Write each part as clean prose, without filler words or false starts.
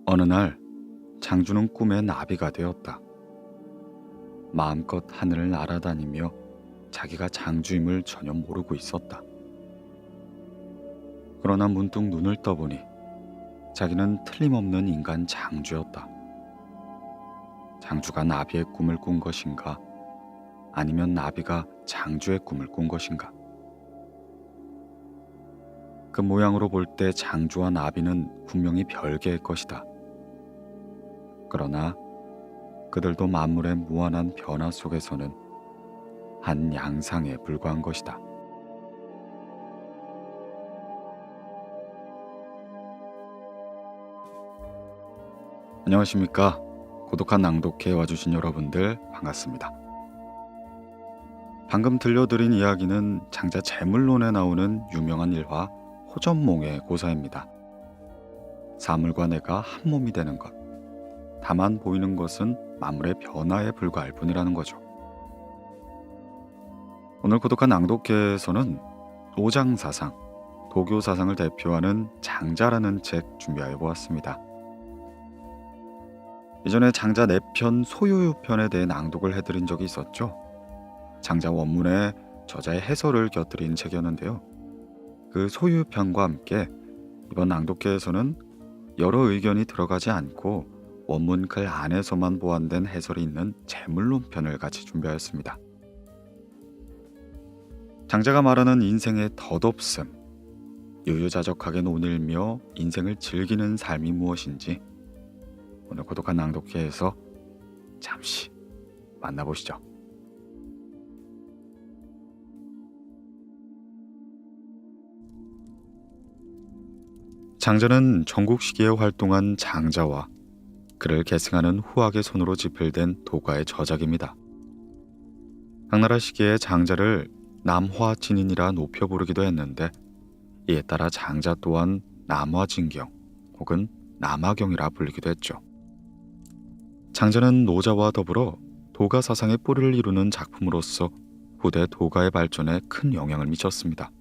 어느 날 장주는 꿈에 나비가 되었다. 마음껏 하늘을 날아다니며 자기가 장주임을 전혀 모르고 있었다. 그러나 문득 눈을 떠보니 자기는 틀림없는 인간 장주였다. 장주가 나비의 꿈을 꾼 것인가? 아니면 나비가 장주의 꿈을 꾼 것인가? 그 모양으로 볼 때 장주와 나비는 분명히 별개의 것이다. 그러나 그들도 만물의 무한한 변화 속에서는 한 양상에 불과한 것이다. 안녕하십니까? 고독한 낭독회 와주신 여러분들 반갑습니다. 방금 들려드린 이야기는 장자 재물론에 나오는 유명한 일화 호전몽의 고사입니다. 사물과 내가 한 몸이 되는 것, 다만 보이는 것은 만물의 변화에 불과할 뿐이라는 거죠. 오늘 고독한 낭독회에서는 오장사상, 도교사상을 대표하는 장자라는 책 준비하여 보았습니다. 이전에 장자 4편 소유유편에 대해 낭독을 해드린 적이 있었죠. 장자 원문에 저자의 해설을 곁들인 책이었는데요. 그 소유유편과 함께 이번 낭독회에서는 여러 의견이 들어가지 않고 원문 글 안에서만 보완된 해설이 있는 재물론 편을 같이 준비하였습니다. 장자가 말하는 인생의 덧없음, 유유자적하게 논일며 인생을 즐기는 삶이 무엇인지 오늘 고독한 낭독회에서 잠시 만나보시죠. 장자는 전국 시기에 활동한 장자와 그를 계승하는 후학의 손으로 집필된 도가의 저작입니다. 당나라 시기에 장자를 남화진인이라 높여 부르기도 했는데 이에 따라 장자 또한 남화진경 혹은 남화경이라 불리기도 했죠. 장자는 노자와 더불어 도가 사상의 뿌리를 이루는 작품으로서 후대 도가의 발전에 큰 영향을 미쳤습니다.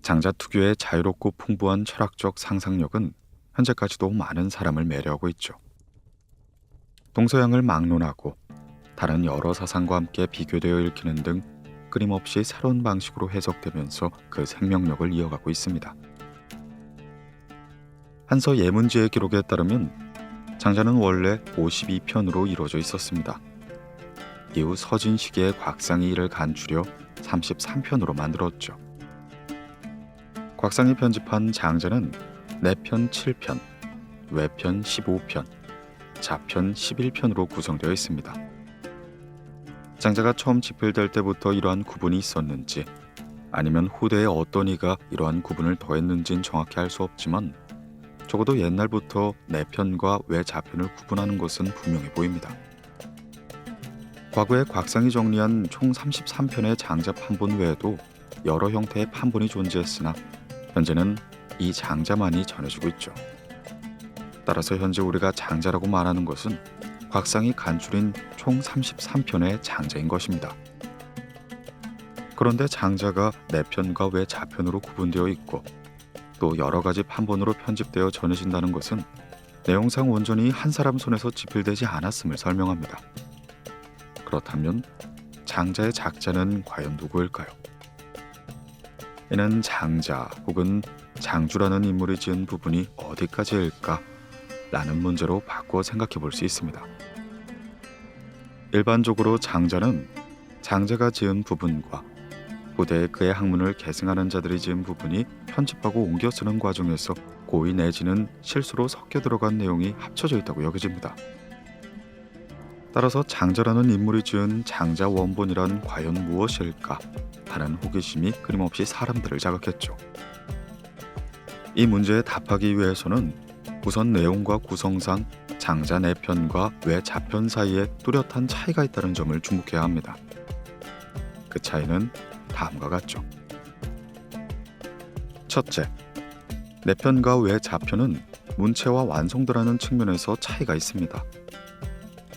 장자 특유의 자유롭고 풍부한 철학적 상상력은 현재까지도 많은 사람을 매료하고 있죠. 동서양을 막론하고 다른 여러 사상과 함께 비교되어 읽히는 등 끊임없이 새로운 방식으로 해석되면서 그 생명력을 이어가고 있습니다. 한서 예문지의 기록에 따르면 장자는 원래 52편으로 이루어져 있었습니다. 이후 서진 시기에 곽상이 이를 간추려 33편으로 만들었죠. 곽상이 편집한 장자는 내편 7편, 외편 15편, 자편 11편으로 구성되어 있습니다. 장자가 처음 집필될 때부터 이러한 구분이 있었는지 아니면 후대에 어떤 이가 이러한 구분을 더했는지는 정확히 알 수 없지만 적어도 옛날부터 내편과 외자편을 구분하는 것은 분명해 보입니다. 과거에 곽상이 정리한 총 33편의 장자 판본 외에도 여러 형태의 판본이 존재했으나 현재는 이 장자만이 전해지고 있죠. 따라서 현재 우리가 장자라고 말하는 것은 곽상이 간추린 총 33편의 장자인 것입니다. 그런데 장자가 내편과 외자편으로 구분되어 있고 또 여러 가지 판본으로 편집되어 전해진다는 것은 내용상 온전히 한 사람 손에서 집필되지 않았음을 설명합니다. 그렇다면 장자의 작자는 과연 누구일까요? 이는 장자 혹은 장주라는 인물이 지은 부분이 어디까지일까? 라는 문제로 바꿔 생각해 볼 수 있습니다. 일반적으로 장자는 장자가 지은 부분과 후대에 그의 학문을 계승하는 자들이 지은 부분이 편집하고 옮겨 쓰는 과정에서 고의 내지는 실수로 섞여 들어간 내용이 합쳐져 있다고 여겨집니다. 따라서 장자라는 인물이 지은 장자 원본이란 과연 무엇일까 하는 호기심이 끊임없이 사람들을 자극했죠. 이 문제에 답하기 위해서는 우선 내용과 구성상 장자 내편과 외자편 사이에 뚜렷한 차이가 있다는 점을 주목해야 합니다. 그 차이는 다음과 같죠. 첫째, 내편과 외자편은 문체와 완성도라는 측면에서 차이가 있습니다.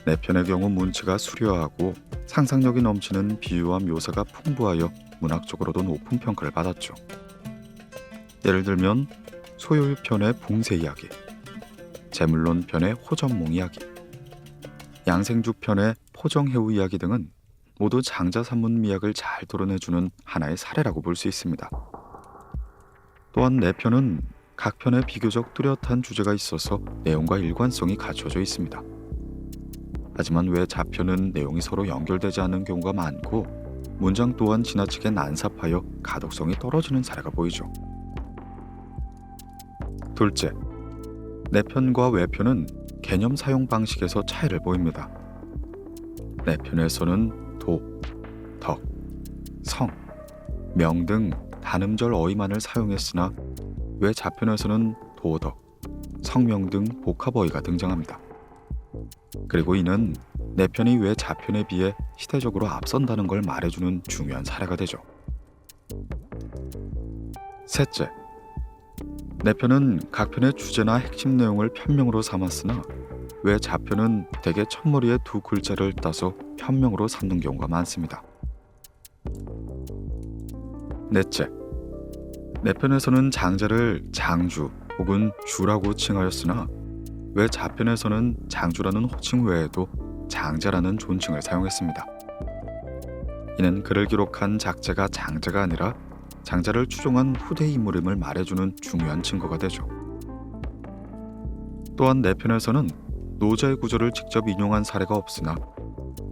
내편의 경우 문체가 수려하고 상상력이 넘치는 비유와 묘사가 풍부하여 문학적으로도 높은 평가를 받았죠. 예를 들면 소요유편의 봉쇄 이야기, 제물론 편의 호전몽 이야기, 양생죽 편의 포정해우 이야기 등은 모두 장자 산문 미학을 잘 도려내주는 하나의 사례라고 볼 수 있습니다. 또한 네 편은 각 편에 비교적 뚜렷한 주제가 있어서 내용과 일관성이 갖춰져 있습니다. 하지만 왜 자편은 내용이 서로 연결되지 않는 경우가 많고 문장 또한 지나치게 난삽하여 가독성이 떨어지는 사례가 보이죠. 둘째, 내편과 외편은 개념 사용 방식에서 차이를 보입니다. 내편에서는 도, 덕, 성, 명 등 단음절 어휘만을 사용했으나 외 자편에서는 도덕, 성명 등 복합 어휘가 등장합니다. 그리고 이는 내편이 외 자편에 비해 시대적으로 앞선다는 걸 말해주는 중요한 사례가 되죠. 셋째, 내편은 각 편의 주제나 핵심 내용을 편명으로 삼았으나 외 자편은 대개 첫머리에 두 글자를 따서 편명으로 삼는 경우가 많습니다. 넷째, 내편에서는 장자를 장주 혹은 주라고 칭하였으나 외 자편에서는 장주라는 호칭 외에도 장자라는 존칭을 사용했습니다. 이는 그를 기록한 작자가 장자가 아니라 장자를 추종한 후대 인물임을 말해주는 중요한 증거가 되죠. 또한 내편에서는 노자의 구절을 직접 인용한 사례가 없으나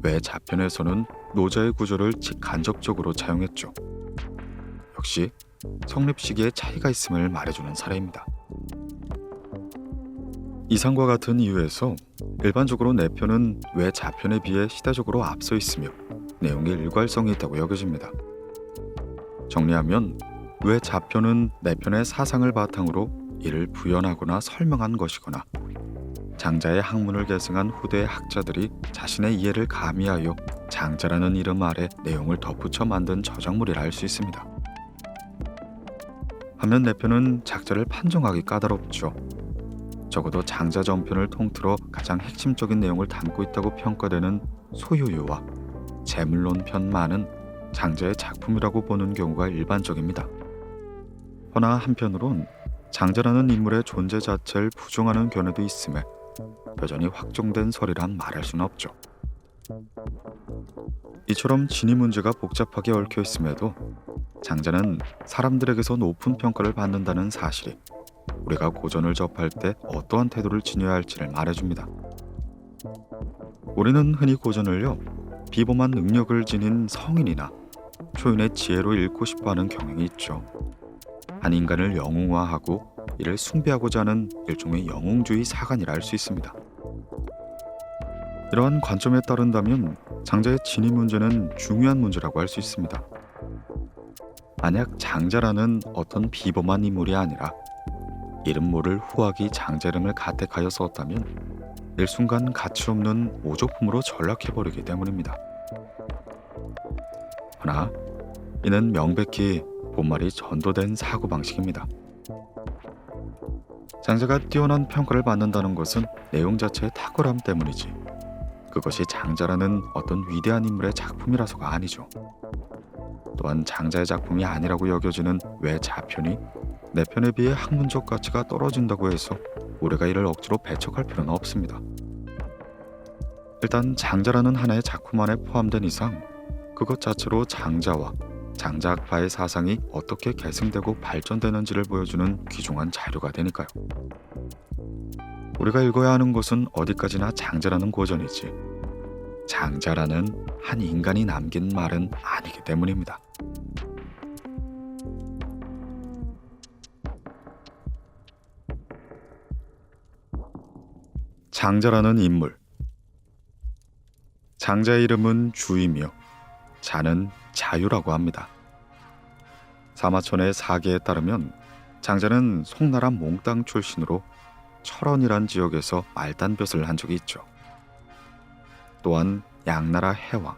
외 자편에서는 노자의 구절을 직간접적으로 차용했죠. 역시 성립 시기에 차이가 있음을 말해주는 사례입니다. 이상과 같은 이유에서 일반적으로 내편은 외 자편에 비해 시대적으로 앞서 있으며 내용에 일괄성이 있다고 여겨집니다. 정리하면 외 자편은 내편의 사상을 바탕으로 이를 부연하거나 설명한 것이거나 장자의 학문을 계승한 후대의 학자들이 자신의 이해를 가미하여 장자라는 이름 아래 내용을 덧붙여 만든 저작물이라 할 수 있습니다. 반면 내편은 작자를 판정하기 까다롭죠. 적어도 장자 전편을 통틀어 가장 핵심적인 내용을 담고 있다고 평가되는 소유유와 제물론 편만은 장자의 작품이라고 보는 경우가 일반적입니다. 허나 한편으론 장자라는 인물의 존재 자체를 부정하는 견해도 있음에 여전히 확정된 설이란 말할 수는 없죠. 이처럼 진위 문제가 복잡하게 얽혀 있음에도 장자는 사람들에게서 높은 평가를 받는다는 사실이 우리가 고전을 접할 때 어떠한 태도를 지녀야 할지를 말해줍니다. 우리는 흔히 고전을요, 비범한 능력을 지닌 성인이나 초인의 지혜로 읽고 싶어하는 경향이 있죠. 한 인간을 영웅화하고 이를 숭배하고자 하는 일종의 영웅주의 사관이라 할 수 있습니다. 이러한 관점에 따른다면 장자의 진위 문제는 중요한 문제라고 할 수 있습니다. 만약 장자라는 어떤 비범한 인물이 아니라 이름 모를 후학이 장자 이름을 가택하여 썼다면 일순간 가치없는 오조품으로 전락해버리기 때문입니다. 허나 이는 명백히 본말이 전도된 사고방식입니다. 장자가 뛰어난 평가를 받는다는 것은 내용 자체의 탁월함 때문이지 그것이 장자라는 어떤 위대한 인물의 작품이라서가 아니죠. 또한 장자의 작품이 아니라고 여겨지는 외 자편이 내편에 비해 학문적 가치가 떨어진다고 해서 우리가 이를 억지로 배척할 필요는 없습니다. 일단 장자라는 하나의 작품 안에 포함된 이상 그것 자체로 장자와 장자학파의 사상이 어떻게 계승되고 발전되는지를 보여주는 귀중한 자료가 되니까요. 우리가 읽어야 하는 것은 어디까지나 장자라는 고전이지 장자라는 한 인간이 남긴 말은 아니기 때문입니다. 장자라는 인물. 장자의 이름은 주이며 자는 자유라고 합니다. 사마천의 사계에 따르면 장자는 송나라 몽땅 출신으로 철원이란 지역에서 말단볕을 한 적이 있죠. 또한 양나라 해왕,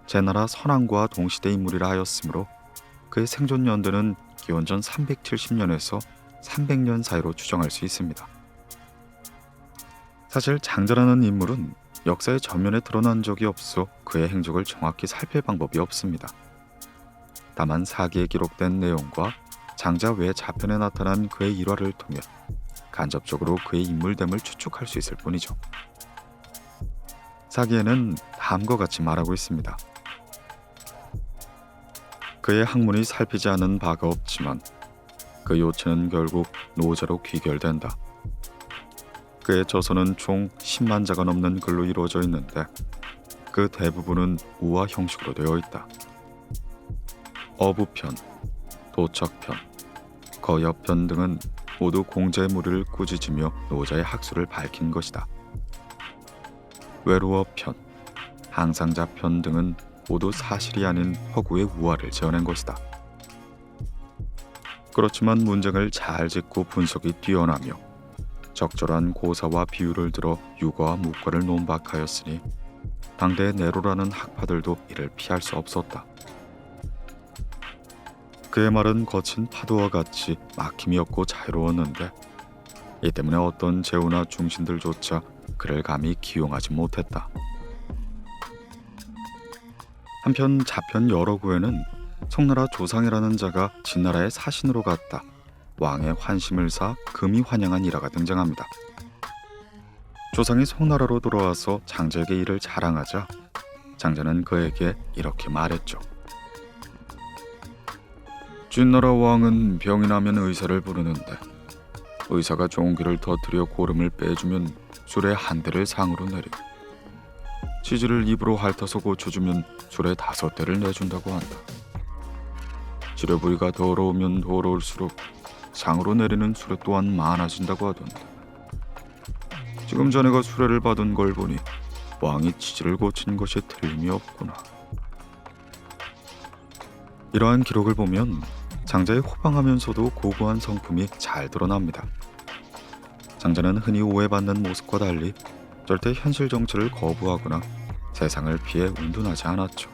제나라 선왕과 동시대 인물이라 하였으므로 그의 생존 연대는 기원전 370년에서 300년 사이로 추정할 수 있습니다. 사실 장자라는 인물은 역사의 전면에 드러난 적이 없어 그의 행적을 정확히 살필 방법이 없습니다. 다만 사기에 기록된 내용과 장자 외 자편에 나타난 그의 일화를 통해 간접적으로 그의 인물됨을 추측할 수 있을 뿐이죠. 사기에는 다음과 같이 말하고 있습니다. 그의 학문이 살피지 않은 바가 없지만 그 요체는 결국 노자로 귀결된다. 그의 저서는 총 10만 자가 넘는 글로 이루어져 있는데 그 대부분은 우화 형식으로 되어 있다. 어부편, 도척편, 거여편 등은 모두 공자의 무리를 꾸짖으며 노자의 학술을 밝힌 것이다. 외로워편, 항상자편 등은 모두 사실이 아닌 허구의 우화를 지어낸 것이다. 그렇지만 문장을 잘 짓고 분석이 뛰어나며 적절한 고사와 비유를 들어 유과와 묵과를 논박하였으니 당대의 네로라는 학파들도 이를 피할 수 없었다. 그의 말은 거친 파도와 같이 막힘이 없고 자유로웠는데 이 때문에 어떤 제후나 중신들조차 그를 감히 기용하지 못했다. 한편 자편 여러 구에는 송나라 조상이라는 자가 진나라의 사신으로 갔다 왕의 환심을 사 금이 환영한 일화가 등장합니다. 조상이 송나라로 돌아와서 장자에게 이를 자랑하자 장자는 그에게 이렇게 말했죠. 진나라 왕은 병이 나면 의사를 부르는데 의사가 종기를 터뜨려 고름을 빼주면 술에 한 대를 상으로 내리고 치질을 입으로 핥아서 고쳐주면 술에 5대를 내준다고 한다. 치료 부위가 더러우면 더러울수록 상으로 내리는 수레 또한 많아진다고 하던데 지금 자네가 수레를 받은 걸 보니 왕이 치질을 고친 것이 틀림이 없구나. 이러한 기록을 보면 장자의 호방하면서도 고고한 성품이 잘 드러납니다. 장자는 흔히 오해받는 모습과 달리 절대 현실 정치를 거부하거나 세상을 피해 운둔하지 않았죠.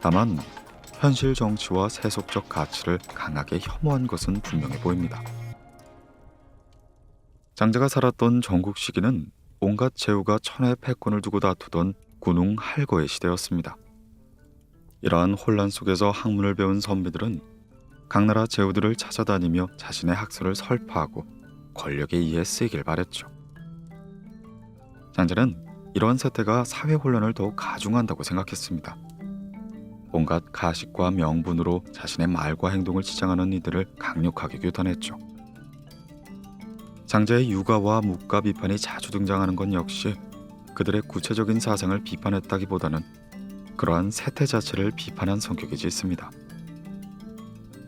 다만 현실 정치와 세속적 가치를 강하게 혐오한 것은 분명해 보입니다. 장자가 살았던 전국 시기는 온갖 제후가 천하의 패권을 두고 다투던 군웅 할거의 시대였습니다. 이러한 혼란 속에서 학문을 배운 선비들은 각나라 제후들을 찾아다니며 자신의 학설을 설파하고 권력에 의해 쓰이길 바랬죠. 장자는 이러한 세태가 사회 혼란을 더욱 가중한다고 생각했습니다. 온갖 가식과 명분으로 자신의 말과 행동을 지장하는 이들을 강력하게 규탄했죠. 장자의 유가와 묵가 비판이 자주 등장하는 건 역시 그들의 구체적인 사상을 비판했다기보다는 그러한 세태 자체를 비판한 성격이 짙습니다.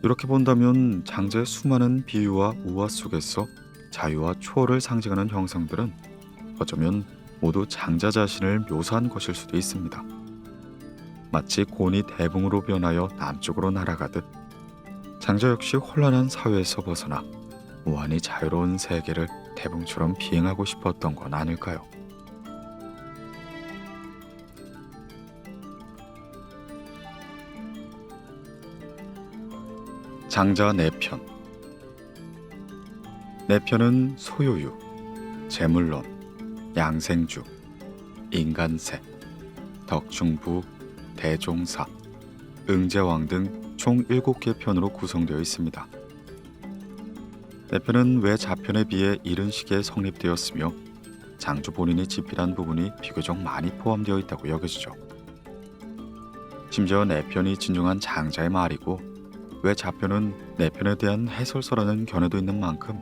이렇게 본다면 장자의 수많은 비유와 우화 속에서 자유와 초월을 상징하는 형상들은 어쩌면 모두 장자 자신을 묘사한 것일 수도 있습니다. 마치 곤이 대붕으로 변하여 남쪽으로 날아가듯 장자 역시 혼란한 사회에서 벗어나 무한히 자유로운 세계를 대붕처럼 비행하고 싶었던 건 아닐까요? 장자 내편. 내편은 소요유, 재물론, 양생주, 인간세, 덕충부, 대종사, 응제왕 등 총 7개 편으로 구성되어 있습니다. 내편은 외 자편에 비해 이른 시기에 성립되었으며 장주 본인이 집필한 부분이 비교적 많이 포함되어 있다고 여겨지죠. 심지어 내편이 진중한 장자의 말이고 외 자편은 내편에 대한 해설서라는 견해도 있는 만큼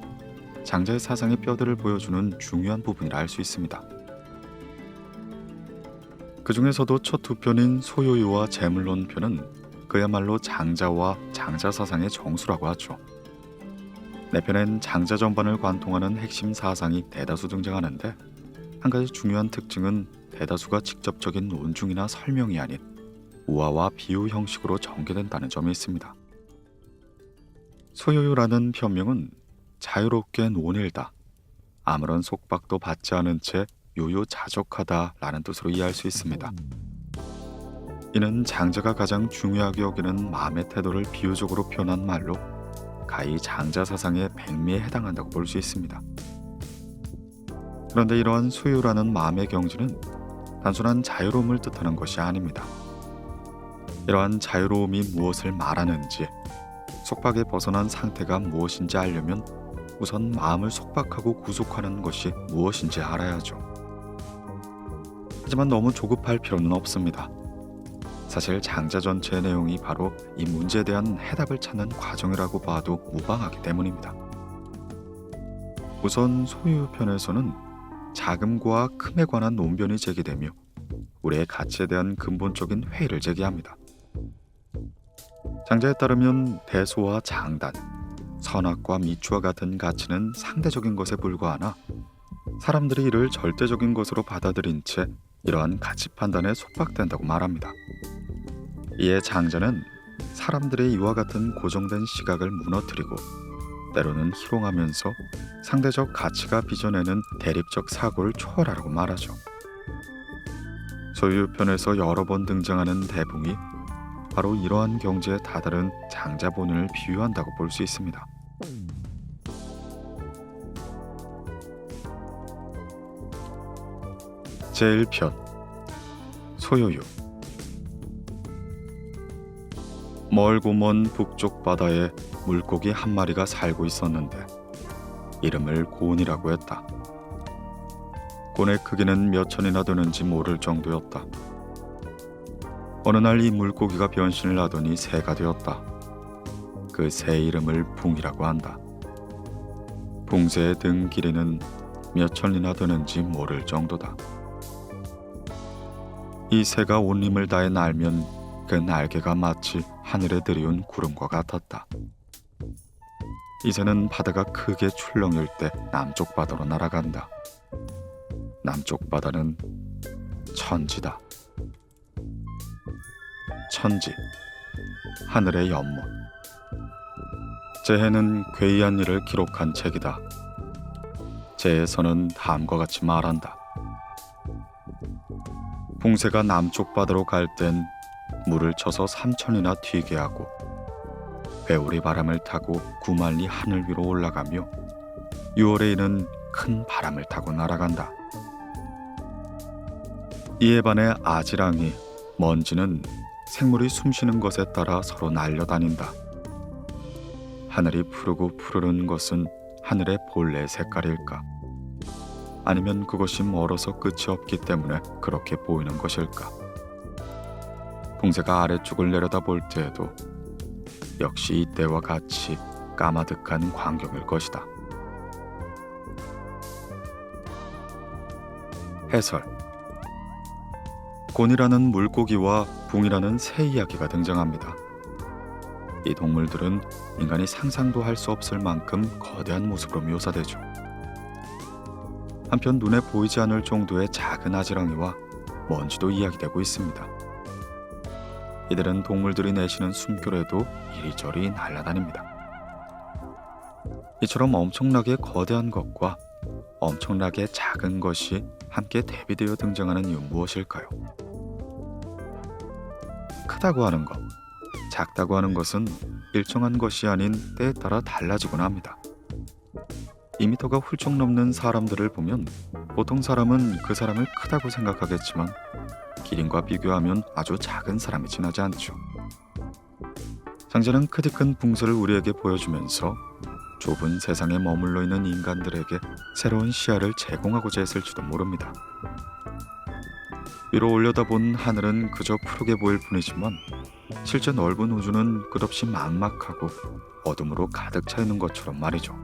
장자의 사상의 뼈대를 보여주는 중요한 부분이라 할 수 있습니다. 그 중에서도 첫 두 편인 소요유와 재물론 편은 그야말로 장자와 장자 사상의 정수라고 하죠. 내편엔 장자 전반을 관통하는 핵심 사상이 대다수 등장하는데 한 가지 중요한 특징은 대다수가 직접적인 논중이나 설명이 아닌 우화와 비유 형식으로 전개된다는 점이 있습니다. 소요유라는 편명은 자유롭게 논일다, 아무런 속박도 받지 않은 채 요요자적하다라는 뜻으로 이해할 수 있습니다. 이는 장자가 가장 중요하게 여기는 마음의 태도를 비유적으로 표현한 말로 가히 장자 사상의 백미에 해당한다고 볼 수 있습니다. 그런데 이러한 수유라는 마음의 경지는 단순한 자유로움을 뜻하는 것이 아닙니다. 이러한 자유로움이 무엇을 말하는지, 속박에 벗어난 상태가 무엇인지 알려면 우선 마음을 속박하고 구속하는 것이 무엇인지 알아야죠. 하지만 너무 조급할 필요는 없습니다. 사실 장자 전체의 내용이 바로 이 문제에 대한 해답을 찾는 과정이라고 봐도 무방하기 때문입니다. 우선 소유편에서는 자금과 큼에 관한 논변이 제기되며 우리의 가치에 대한 근본적인 회의를 제기합니다. 장자에 따르면 대소와 장단, 선악과 미추와 같은 가치는 상대적인 것에 불과하나 사람들이 이를 절대적인 것으로 받아들인 채 이러한 가치 판단에 속박된다고 말합니다. 이에 장자는 사람들의 이와 같은 고정된 시각을 무너뜨리고 때로는 희롱하면서 상대적 가치가 빚어내는 대립적 사고를 초월하라고 말하죠. 소유편에서 여러 번 등장하는 대붕이 바로 이러한 경지에 다다른 장자 본인을 비유한다고 볼 수 있습니다. 제1편 소요유. 멀고 먼 북쪽 바다에 물고기 한 마리가 살고 있었는데 이름을 곤이라고 했다. 곤의 크기는 몇 천이나 되는지 모를 정도였다. 어느 날 이 물고기가 변신을 하더니 새가 되었다. 그 새 이름을 붕이라고 한다. 붕새의 등 길이는 몇 천이나 되는지 모를 정도다. 이 새가 온 힘을 다해 날면 그 날개가 마치 하늘에 들이운 구름과 같았다. 이 새는 바다가 크게 출렁일 때 남쪽 바다로 날아간다. 남쪽 바다는 천지다. 천지, 하늘의 연못. 재해는 괴이한 일을 기록한 책이다. 재에서는 다음과 같이 말한다. 붕새가 남쪽 바다로 갈 땐 물을 쳐서 3천이나 튀게 하고 배오리 바람을 타고 9만리 하늘 위로 올라가며 6월에 이는 큰 바람을 타고 날아간다. 이에 반해 아지랑이, 먼지는 생물이 숨쉬는 것에 따라 서로 날려다닌다. 하늘이 푸르고 푸르른 것은 하늘의 본래 색깔일까? 아니면 그것이 멀어서 끝이 없기 때문에 그렇게 보이는 것일까? 붕새가 아래쪽을 내려다볼 때에도 역시 이때와 같이 까마득한 광경일 것이다. 해설. 곤이라는 물고기와 붕이라는 새 이야기가 등장합니다. 이 동물들은 인간이 상상도 할 수 없을 만큼 거대한 모습으로 묘사되죠. 한편 눈에 보이지 않을 정도의 작은 아지랑이와 먼지도 이야기되고 있습니다. 이들은 동물들이 내쉬는 숨결에도 이리저리 날아다닙니다. 이처럼 엄청나게 거대한 것과 엄청나게 작은 것이 함께 대비되어 등장하는 이유 무엇일까요? 크다고 하는 것, 작다고 하는 것은 일정한 것이 아닌 때에 따라 달라지곤 합니다. 2미터가 훌쩍 넘는 사람들을 보면 보통 사람은 그 사람을 크다고 생각하겠지만 기린과 비교하면 아주 작은 사람이 지나지 않죠. 장자는 크디 큰 붕새를 우리에게 보여주면서 좁은 세상에 머물러 있는 인간들에게 새로운 시야를 제공하고자 했을지도 모릅니다. 위로 올려다본 하늘은 그저 푸르게 보일 뿐이지만 실제 넓은 우주는 끝없이 막막하고 어둠으로 가득 차 있는 것처럼 말이죠.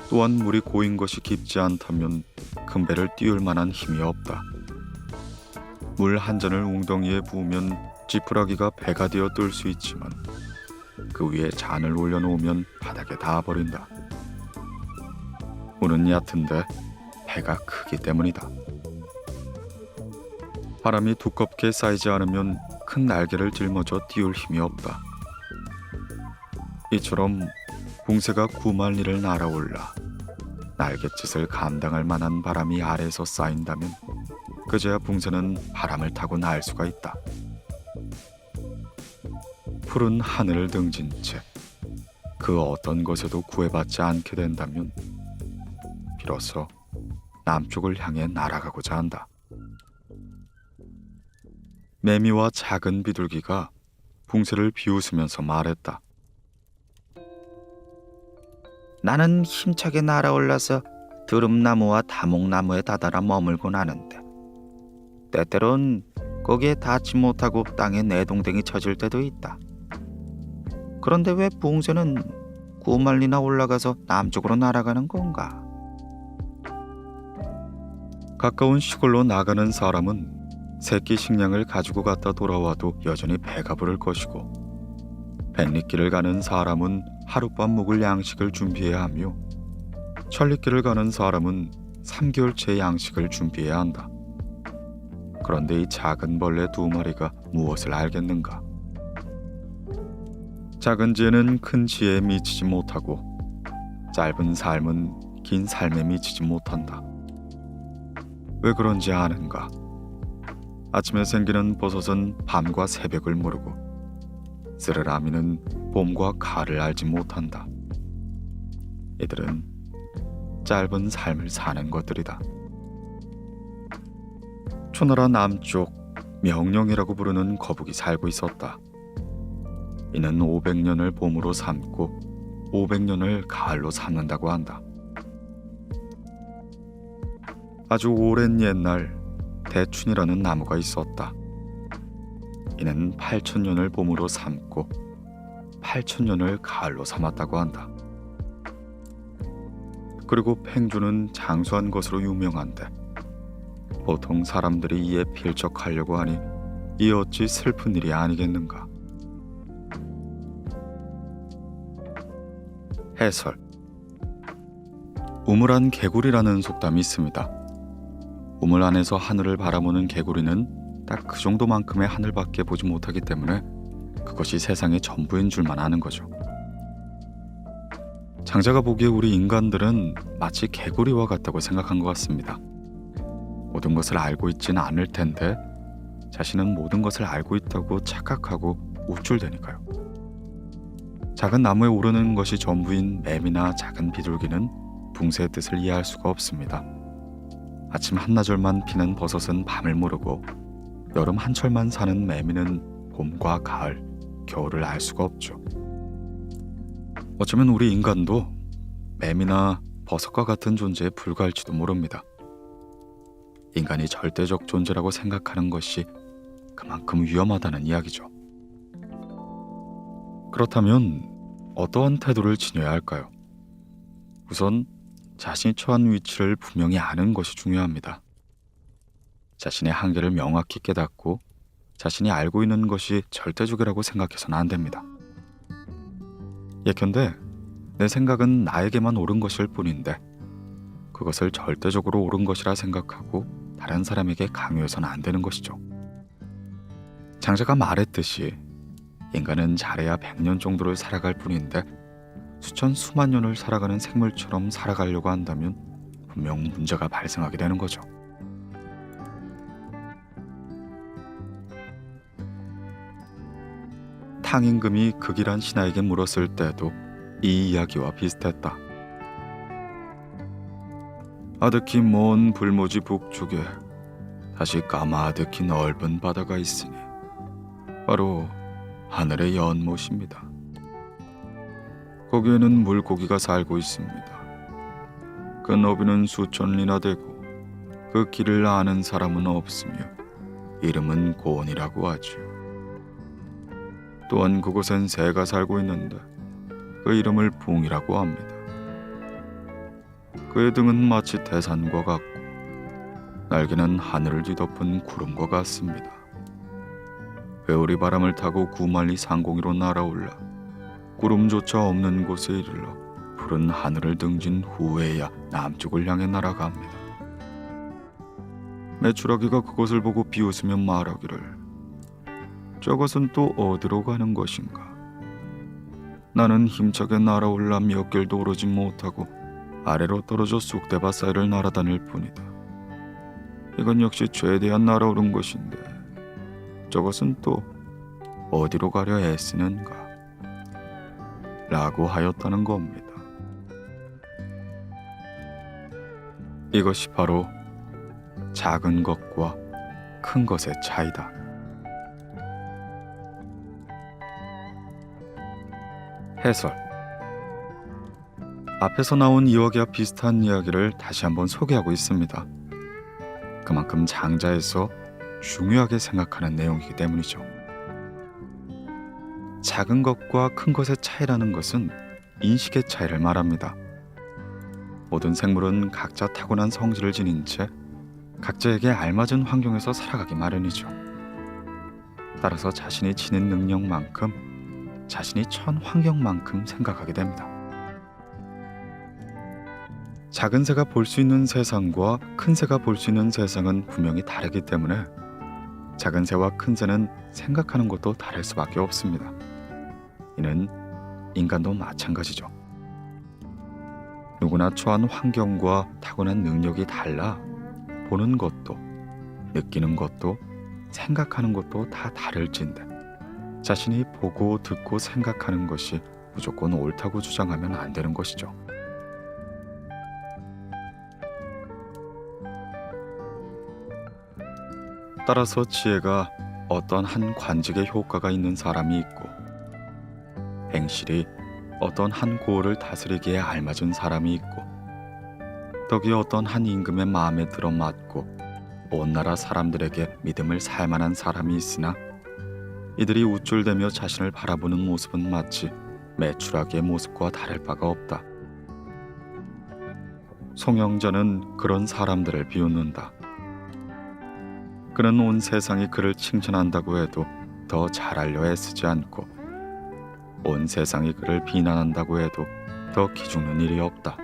또한 물이 고인 것이 깊지 않다면 큰 배를 띄울 만한 힘이 없다. 물 한 잔을 웅덩이에 부으면 지푸라기가 배가 되어 뜰 수 있지만 그 위에 잔을 올려놓으면 바닥에 닿아버린다. 물은 얕은데 배가 크기 때문이다. 바람이 두껍게 쌓이지 않으면 큰 날개를 짊어져 띄울 힘이 없다. 이처럼 붕새가 9만리를 날아올라 날갯짓을 감당할 만한 바람이 아래에서 쌓인다면 그제야 붕새는 바람을 타고 날 수가 있다. 푸른 하늘을 등진 채 그 어떤 것에도 구애받지 않게 된다면 비로소 남쪽을 향해 날아가고자 한다. 매미와 작은 비둘기가 붕새를 비웃으면서 말했다. 나는 힘차게 날아올라서 드름나무와 다목나무에 다다라 머물곤 하는데 때때론 거기에 닿지 못하고 땅에 내동댕이 쳐질 때도 있다. 그런데 왜 붕새는 구말리나 올라가서 남쪽으로 날아가는 건가? 가까운 시골로 나가는 사람은 새끼 식량을 가지고 갔다 돌아와도 여전히 배가 부를 것이고, 뱃리길을 가는 사람은 하룻밤 묵을 양식을 준비해야 하며, 천리길을 가는 사람은 3개월치의 양식을 준비해야 한다. 그런데 이 작은 벌레 2마리가 무엇을 알겠는가? 작은 지혜는 큰 지혜에 미치지 못하고, 짧은 삶은 긴 삶에 미치지 못한다. 왜 그런지 아는가? 아침에 생기는 버섯은 밤과 새벽을 모르고, 쓰르라미는 봄과 가을을 알지 못한다. 이들은 짧은 삶을 사는 것들이다. 초나라 남쪽 명령이라고 부르는 거북이 살고 있었다. 이는 500년을 봄으로 삼고 500년을 가을로 삼는다고 한다. 아주 오랜 옛날 대춘이라는 나무가 있었다. 이는 8,000년을 봄으로 삼고 8,000년을 가을로 삼았다고 한다. 그리고 팽주는 장수한 것으로 유명한데, 보통 사람들이 이에 필적하려고 하니 이 어찌 슬픈 일이 아니겠는가. 해설. 우물 안 개구리라는 속담이 있습니다. 우물 안에서 하늘을 바라보는 개구리는 딱 그 정도만큼의 하늘밖에 보지 못하기 때문에 그것이 세상의 전부인 줄만 아는 거죠. 장자가 보기에 우리 인간들은 마치 개구리와 같다고 생각한 것 같습니다. 모든 것을 알고 있지는 않을 텐데 자신은 모든 것을 알고 있다고 착각하고 우쭐대니까요. 작은 나무에 오르는 것이 전부인 매미나 작은 비둘기는 붕새의 뜻을 이해할 수가 없습니다. 아침 한나절만 피는 버섯은 밤을 모르고, 여름 한철만 사는 매미는 봄과 가을, 겨울을 알 수가 없죠. 어쩌면 우리 인간도 매미나 버섯과 같은 존재에 불과할지도 모릅니다. 인간이 절대적 존재라고 생각하는 것이 그만큼 위험하다는 이야기죠. 그렇다면 어떠한 태도를 지녀야 할까요? 우선 자신이 처한 위치를 분명히 아는 것이 중요합니다. 자신의 한계를 명확히 깨닫고 자신이 알고 있는 것이 절대적이라고 생각해서는 안 됩니다. 예컨대 내 생각은 나에게만 옳은 것일 뿐인데 그것을 절대적으로 옳은 것이라 생각하고 다른 사람에게 강요해서는 안 되는 것이죠. 장자가 말했듯이 인간은 잘해야 100년 정도를 살아갈 뿐인데 수천 수만 년을 살아가는 생물처럼 살아가려고 한다면 분명 문제가 발생하게 되는 거죠. 탕임금이 극일한 신하에게 물었을 때도 이 이야기와 비슷했다. 아득히 먼 불모지 북쪽에 다시 까마득히 넓은 바다가 있으니 바로 하늘의 연못입니다. 거기에는 물고기가 살고 있습니다. 그 너비는 수천 리나 되고 그 길을 아는 사람은 없으며 이름은 곤이라고 하지요. 또한 그곳엔 새가 살고 있는데 그 이름을 붕이라고 합니다. 그의 등은 마치 태산과 같고 날개는 하늘을 뒤덮은 구름과 같습니다. 회오리 바람을 타고 구말리 상공위로 날아올라 구름조차 없는 곳에 이르러 푸른 하늘을 등진 후에야 남쪽을 향해 날아갑니다. 메추라기가 그것을 보고 비웃으며 말하기를, 저것은 또 어디로 가는 것인가? 나는 힘차게 날아올라 몇 길도 오르지 못하고 아래로 떨어져 쑥대밭 사이를 날아다닐 뿐이다. 이건 역시 최대한 날아오른 것인데 저것은 또 어디로 가려 애쓰는가? 라고 하였다는 겁니다. 이것이 바로 작은 것과 큰 것의 차이다. 해설. 앞에서 나온 이야기와 비슷한 이야기를 다시 한번 소개하고 있습니다. 그만큼 장자에서 중요하게 생각하는 내용이기 때문이죠. 작은 것과 큰 것의 차이라는 것은 인식의 차이를 말합니다. 모든 생물은 각자 타고난 성질을 지닌 채 각자에게 알맞은 환경에서 살아가기 마련이죠. 따라서 자신이 지닌 능력만큼, 자신이 처한 환경만큼 생각하게 됩니다. 작은 새가 볼 수 있는 세상과 큰 새가 볼 수 있는 세상은 분명히 다르기 때문에 작은 새와 큰 새는 생각하는 것도 다를 수밖에 없습니다. 이는 인간도 마찬가지죠. 누구나 처한 환경과 타고난 능력이 달라 보는 것도, 느끼는 것도, 생각하는 것도 다 다를진데 자신이 보고 듣고 생각하는 것이 무조건 옳다고 주장하면 안 되는 것이죠. 따라서 지혜가 어떤 한 관직에 효과가 있는 사람이 있고 행실이 어떤 한 고을을 다스리기에 알맞은 사람이 있고 덕이 어떤 한 임금의 마음에 들어맞고 온 나라 사람들에게 믿음을 살만한 사람이 있으나 이들이 우쭐대며 자신을 바라보는 모습은 마치 메추라기의 모습과 다를 바가 없다. 송영자는 그런 사람들을 비웃는다. 그는 온 세상이 그를 칭찬한다고 해도 더 잘하려 애쓰지 않고 온 세상이 그를 비난한다고 해도 더 기죽는 일이 없다.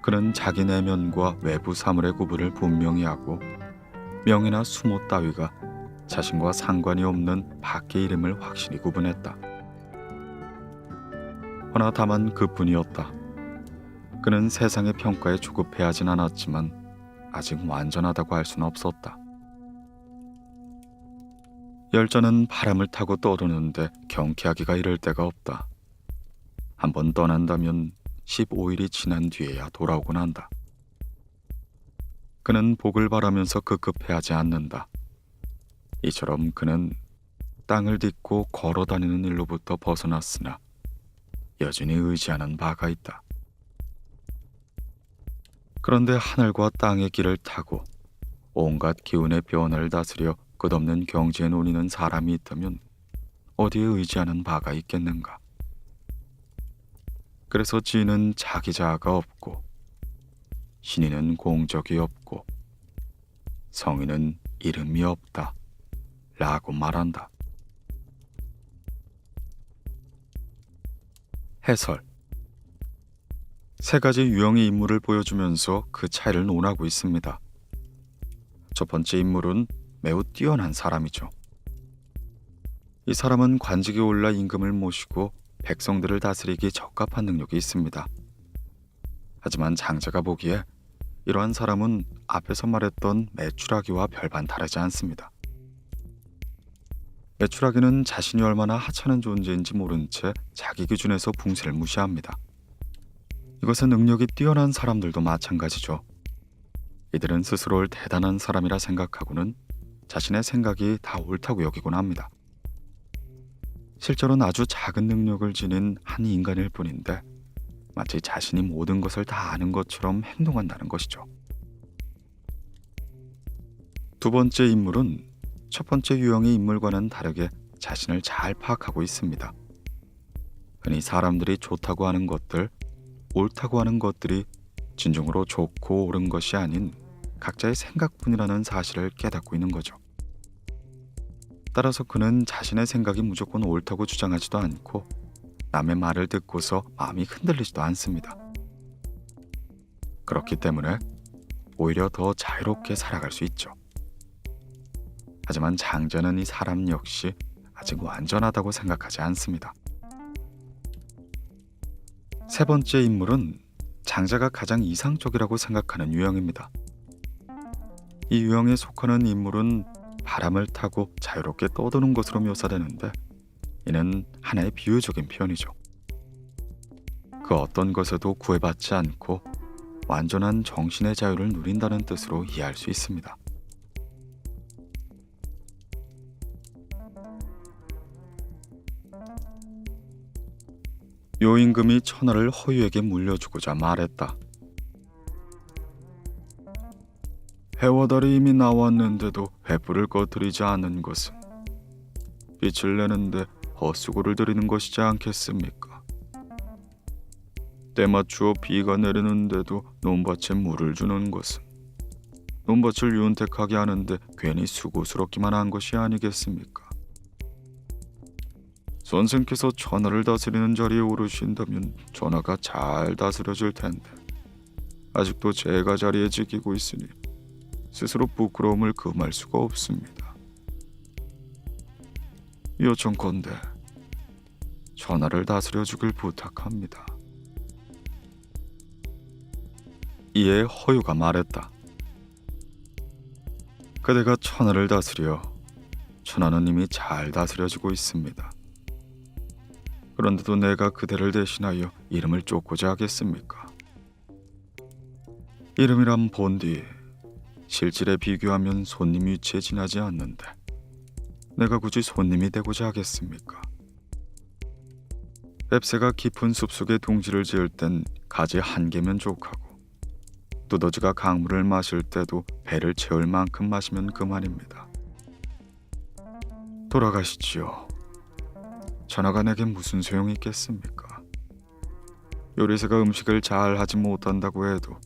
그는 자기 내면과 외부 사물의 구분을 분명히 하고 명예나 수모 따위가 자신과 상관이 없는 밖의 이름을 확실히 구분했다. 허나 다만 그뿐이었다. 그는 세상의 평가에 조급해하진 않았지만 아직 완전하다고 할 수는 없었다. 열전은 바람을 타고 떠도는데 경쾌하기가 이를 데가 없다. 한번 떠난다면 15일이 지난 뒤에야 돌아오곤 한다. 그는 복을 바라면서 급급해하지 않는다. 이처럼 그는 땅을 딛고 걸어다니는 일로부터 벗어났으나 여전히 의지하는 바가 있다. 그런데 하늘과 땅의 길을 타고 온갖 기운의 변화를 다스려 끝없는 경지에 놓이는 사람이 있다면 어디에 의지하는 바가 있겠는가? 그래서 지는 자기 자아가 없고 신인은 공적이 없고 성인은 이름이 없다 라고 말한다. 해설. 세 가지 유형의 인물을 보여주면서 그 차이를 논하고 있습니다. 첫 번째 인물은 매우 뛰어난 사람이죠. 이 사람은 관직에 올라 임금을 모시고 백성들을 다스리기 적합한 능력이 있습니다. 하지만 장자가 보기에 이러한 사람은 앞에서 말했던 메추라기와 별반 다르지 않습니다. 메추라기는 자신이 얼마나 하찮은 존재인지 모른 채 자기 기준에서 붕세를 무시합니다. 이것은 능력이 뛰어난 사람들도 마찬가지죠. 이들은 스스로를 대단한 사람이라 생각하고는 자신의 생각이 다 옳다고 여기곤 합니다. 실제로는 아주 작은 능력을 지닌 한 인간일 뿐인데 마치 자신이 모든 것을 다 아는 것처럼 행동한다는 것이죠. 두 번째 인물은 첫 번째 유형의 인물과는 다르게 자신을 잘 파악하고 있습니다. 흔히 사람들이 좋다고 하는 것들, 옳다고 하는 것들이 진정으로 좋고 옳은 것이 아닌 각자의 생각뿐이라는 사실을 깨닫고 있는 거죠. 따라서 그는 자신의 생각이 무조건 옳다고 주장하지도 않고 남의 말을 듣고서 마음이 흔들리지도 않습니다. 그렇기 때문에 오히려 더 자유롭게 살아갈 수 있죠. 하지만 장자는 이 사람 역시 아직 완전하다고 생각하지 않습니다. 세 번째 인물은 장자가 가장 이상적이라고 생각하는 유형입니다. 이 유형에 속하는 인물은 바람을 타고 자유롭게 떠도는 것으로 묘사되는데 이는 하나의 비유적인 표현이죠. 그 어떤 것에도 구애받지 않고 완전한 정신의 자유를 누린다는 뜻으로 이해할 수 있습니다. 요임금이 천하를 허유에게 물려주고자 말했다. 해와 달이 이미 나왔는데도 횃불을 꺼뜨리지 않는 것은 빛을 내는데 헛수고를 들이는 것이지 않겠습니까? 때맞추어 비가 내리는데도 논밭에 물을 주는 것은 논밭을 윤택하게 하는데 괜히 수고스럽기만 한 것이 아니겠습니까? 선생께서 천하를 다스리는 자리에 오르신다면 천하가 잘 다스려질 텐데 아직도 제가 자리에 지키고 있으니 스스로 부끄러움을 금할 수가 없습니다. 요청컨대 천하를 다스려 주길 부탁합니다. 이에 허유가 말했다. 그대가 천하를 다스려 천하는 이미 잘 다스려지고 있습니다. 그런데도 내가 그대를 대신하여 이름을 쫓고자 하겠습니까? 이름이란 본디 실질에 비교하면 손님 위치에 지나지 않는데 내가 굳이 손님이 되고자 하겠습니까? 뱁새가 깊은 숲속에 둥지를 지을 땐 가지 한 개면 족하고 두더지가 강물을 마실 때도 배를 채울 만큼 마시면 그만입니다. 돌아가시지요. 천하가 내게 무슨 소용이 있겠습니까? 요리사가 음식을 잘 하지 못한다고 해도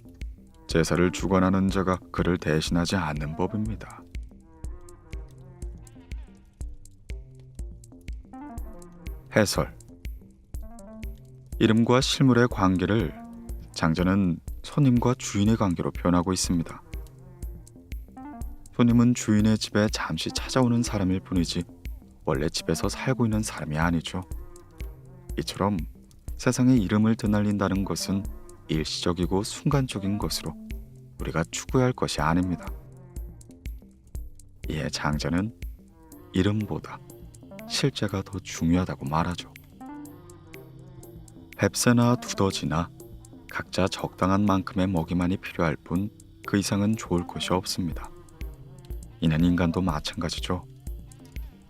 제사를 주관하는 자가 그를 대신하지 않는 법입니다. 해설. 이름과 실물의 관계를 장자는 손님과 주인의 관계로 표현하고 있습니다. 손님은 주인의 집에 잠시 찾아오는 사람일 뿐이지 원래 집에서 살고 있는 사람이 아니죠. 이처럼 세상에 이름을 드날린다는 것은 일시적이고 순간적인 것으로 우리가 추구해야 할 것이 아닙니다. 이에 장자는 이름보다 실제가 더 중요하다고 말하죠. 뱁새나 두더지나 각자 적당한 만큼의 먹이만이 필요할 뿐 그 이상은 좋을 것이 없습니다. 이는 인간도 마찬가지죠.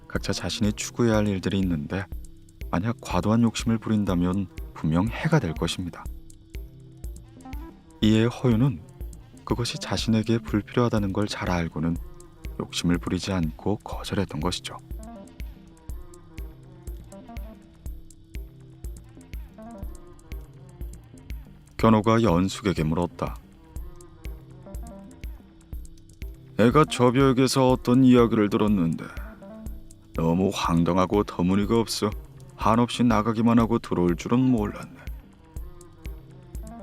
각자 자신이 추구해야 할 일들이 있는데 만약 과도한 욕심을 부린다면 분명 해가 될 것입니다. 이에 허유는 그것이 자신에게 불필요하다는 걸 잘 알고는 욕심을 부리지 않고 거절했던 것이죠. 견호가 연숙에게 물었다. 내가 저벽에서 어떤 이야기를 들었는데 너무 황당하고 터무니가 없어 한없이 나가기만 하고 들어올 줄은 몰랐네.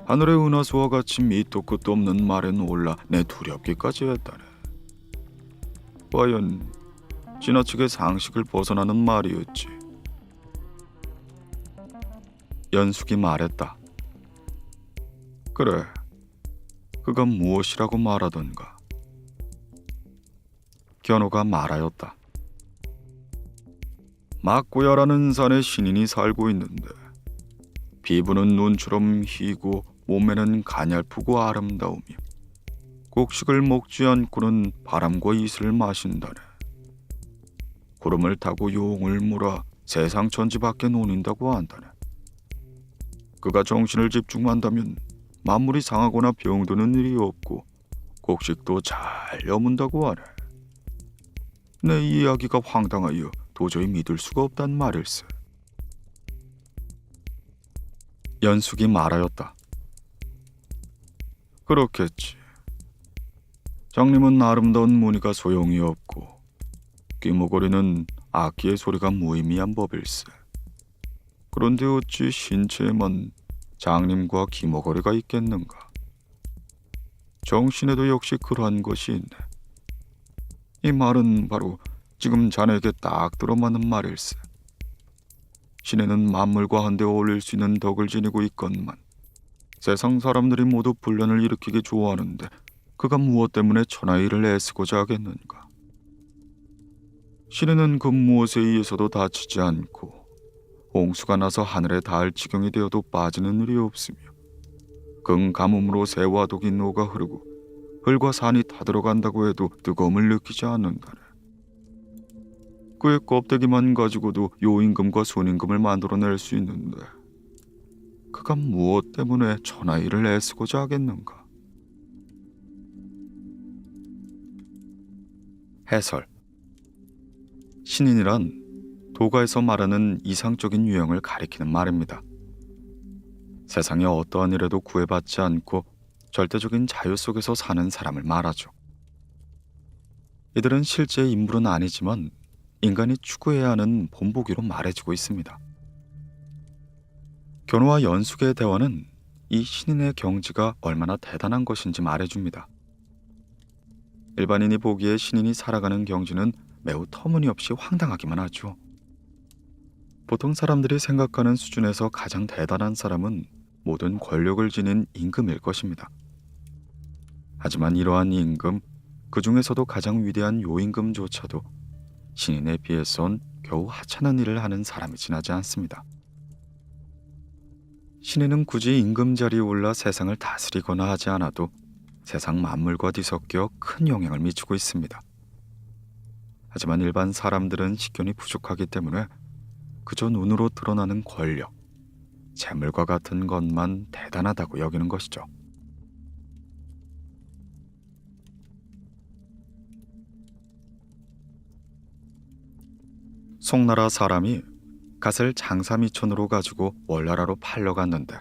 하늘의 은하수와 같이 밑도 끝도 없는 말에 놀라 내 두렵기까지 했다네. 과연 지나치게 상식을 벗어나는 말이었지. 연숙이 말했다. 그래, 그가 무엇이라고 말하던가. 견호가 말하였다. 막고야라는 산에 신인이 살고 있는데 피부는 눈처럼 희고 몸매는 가냘프고 아름다우며 곡식을 먹지 않고는 바람과 이슬을 마신다네. 구름을 타고 용을 몰아 세상 천지 밖에 노는다고 한다네. 그가 정신을 집중한다면 만물이 상하거나 병드는 일이 없고 곡식도 잘 여문다고 하네. 내 이야기가 황당하여 도저히 믿을 수가 없단 말일세. 연숙이 말하였다. 그렇겠지. 장님은 아름다운 무늬가 소용이 없고 귀머거리는 악기의 소리가 무의미한 법일세. 그런데 어찌 신체에만 장님과 귀머거리가 있겠는가? 정신에도 역시 그러한 것이 있네. 이 말은 바로 지금 자네에게 딱 들어맞는 말일세. 신에는 만물과 한데 어울릴 수 있는 덕을 지니고 있건만 세상 사람들이 모두 분란을 일으키기 좋아하는데 그가 무엇 때문에 천하의 일을 애쓰고자 하겠는가? 신에는 그 무엇에 의해서도 다치지 않고 홍수가 나서 하늘에 닿을 지경이 되어도 빠지는 일이 없으며 금가뭄으로 새와 독이 녹아 흐르고 흙과 산이 타들어간다고 해도 뜨거움을 느끼지 않는다네. 그의 껍데기만 가지고도 요임금과 손임금을 만들어낼 수 있는데 그가 무엇 때문에 천하 일을 애쓰고자 하겠는가? 해설. 신인이란 도가에서 말하는 이상적인 유형을 가리키는 말입니다. 세상에 어떠한 일에도 구애받지 않고 절대적인 자유 속에서 사는 사람을 말하죠. 이들은 실제 인물은 아니지만 인간이 추구해야 하는 본보기로 말해주고 있습니다. 견호와 연숙의 대화는 이 신인의 경지가 얼마나 대단한 것인지 말해줍니다. 일반인이 보기에 신인이 살아가는 경지는 매우 터무니없이 황당하기만 하죠. 보통 사람들이 생각하는 수준에서 가장 대단한 사람은 모든 권력을 지닌 임금일 것입니다. 하지만 이러한 임금, 그 중에서도 가장 위대한 요임금조차도 신인에 비해선 겨우 하찮은 일을 하는 사람이 지나지 않습니다. 신인은 굳이 임금 자리에 올라 세상을 다스리거나 하지 않아도 세상 만물과 뒤섞여 큰 영향을 미치고 있습니다. 하지만 일반 사람들은 식견이 부족하기 때문에 그저 눈으로 드러나는 권력, 재물과 같은 것만 대단하다고 여기는 것이죠. 송나라 사람이 갓을 장사미천으로 가지고 월나라로 팔러 갔는데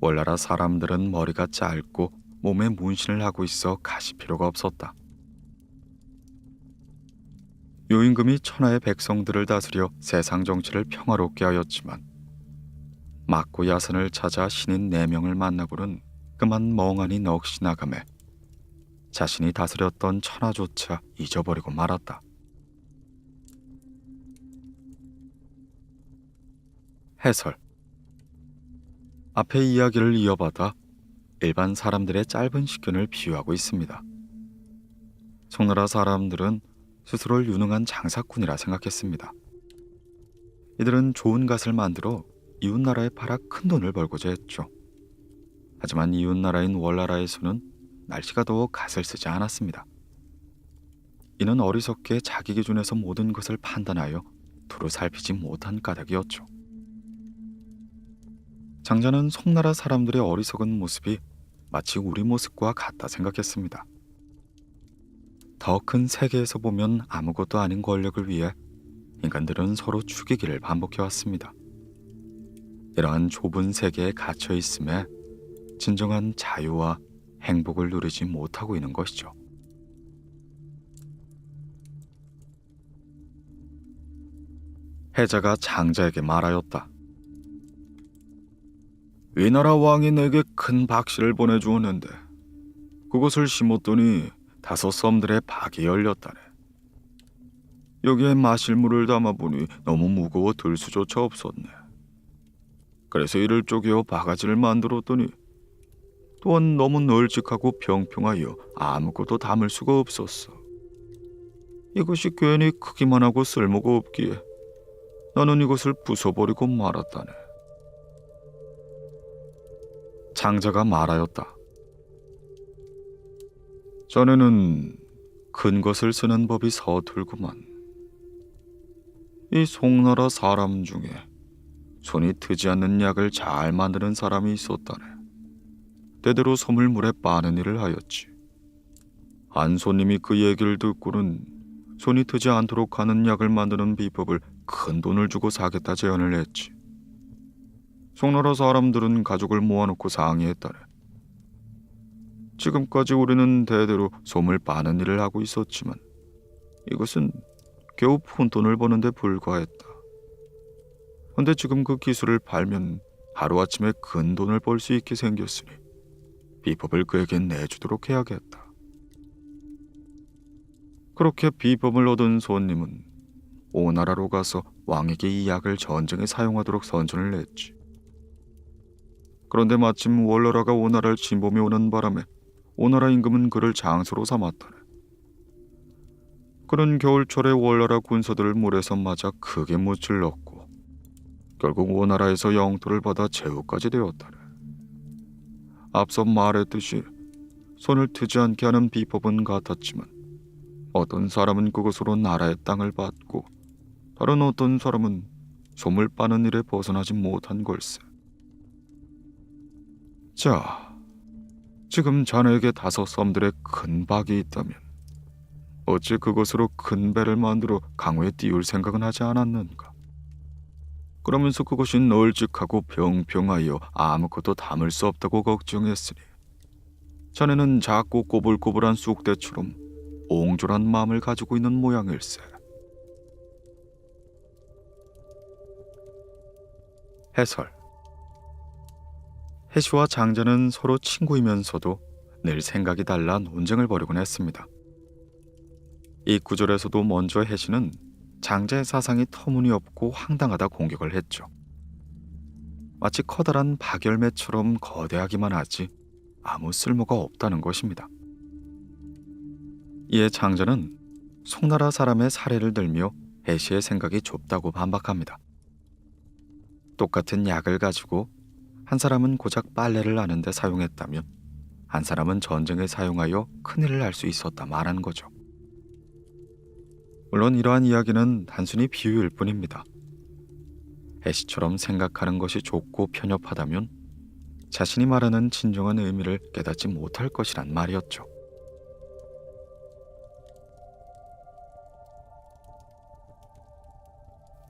월나라 사람들은 머리가 짧고 몸에 문신을 하고 있어 갓이 필요가 없었다. 요임금이 천하의 백성들을 다스려 세상 정치를 평화롭게 하였지만 막고 야산을 찾아 신인 4명을 만나고는 그만 멍하니 넋이 나가매 자신이 다스렸던 천하조차 잊어버리고 말았다. 해설. 앞의 이야기를 이어받아 일반 사람들의 짧은 식견을 비유하고 있습니다. 송나라 사람들은 스스로를 유능한 장사꾼이라 생각했습니다. 이들은 좋은 갓을 만들어 이웃나라에 팔아 큰 돈을 벌고자 했죠. 하지만 이웃나라인 월나라에서는 날씨가 더워 갓을 쓰지 않았습니다. 이는 어리석게 자기 기준에서 모든 것을 판단하여 두루 살피지 못한 까닭이었죠. 장자는 송나라 사람들의 어리석은 모습이 마치 우리 모습과 같다 생각했습니다. 더 큰 세계에서 보면 아무것도 아닌 권력을 위해 인간들은 서로 죽이기를 반복해왔습니다. 이러한 좁은 세계에 갇혀 있음에 진정한 자유와 행복을 누리지 못하고 있는 것이죠. 해자가 장자에게 말하였다. 위나라 왕이 내게 큰 박씨를 보내주었는데 그것을 심었더니 5 섬들의 박이 열렸다네. 여기에 마실 물을 담아보니 너무 무거워 들 수조차 없었네. 그래서 이를 쪼개어 바가지를 만들었더니 또한 너무 널찍하고 평평하여 아무것도 담을 수가 없었어. 이것이 괜히 크기만 하고 쓸모가 없기에 나는 이것을 부숴버리고 말았다네. 장자가 말하였다. 전에는 큰 것을 쓰는 법이 서툴구만. 이 송나라 사람 중에 손이 트지 않는 약을 잘 만드는 사람이 있었다네. 때대로 솜을 물에 빠는 일을 하였지. 한 손님이 그 얘기를 듣고는 손이 트지 않도록 하는 약을 만드는 비법을 큰 돈을 주고 사겠다 제안을 했지. 송나라 사람들은 가족을 모아놓고 상의했다네. 지금까지 우리는 대대로 솜을 빠는 일을 하고 있었지만 이것은 겨우 푼돈을 버는데 불과했다. 근데 지금 그 기술을 팔면 하루아침에 큰 돈을 벌 수 있게 생겼으니 비법을 그에게 내주도록 해야겠다. 그렇게 비법을 얻은 손님은 오나라로 가서 왕에게 이 약을 전쟁에 사용하도록 선전을 했지. 그런데 마침 월나라가 오나라를 침범해 오는 바람에 오나라 임금은 그를 장소로 삼았다네. 그는 겨울철에 월나라 군사들을 물에서 맞아 크게 묻을 넣고 결국 오나라에서 영토를 받아 제후까지 되었다네. 앞서 말했듯이 손을 트지 않게 하는 비법은 같았지만 어떤 사람은 그것으로 나라의 땅을 받고 다른 어떤 사람은 솜을 빠는 일에 벗어나지 못한 걸세. 자, 지금 자네에게 5섬들의 큰 박이 있다면 어찌 그것으로 큰 배를 만들어 강호에 띄울 생각은 하지 않았는가? 그러면서 그것이 널찍하고 평평하여 아무것도 담을 수 없다고 걱정했으니 자네는 작고 꼬불꼬불한 쑥대처럼 옹졸한 마음을 가지고 있는 모양일세. 해설. 해시와 장자는 서로 친구이면서도 늘 생각이 달라 논쟁을 벌이곤 했습니다. 이 구절에서도 먼저 해시는 장자의 사상이 터무니없고 황당하다 공격을 했죠. 마치 커다란 박열매처럼 거대하기만 하지 아무 쓸모가 없다는 것입니다. 이에 장자는 송나라 사람의 사례를 들며 해시의 생각이 좁다고 반박합니다. 똑같은 약을 가지고 한 사람은 고작 빨래를 하는데 사용했다면 한 사람은 전쟁에 사용하여 큰일을 할 수 있었다 말하는 거죠. 물론 이러한 이야기는 단순히 비유일 뿐입니다. 해시처럼 생각하는 것이 좁고 편협하다면 자신이 말하는 진정한 의미를 깨닫지 못할 것이란 말이었죠.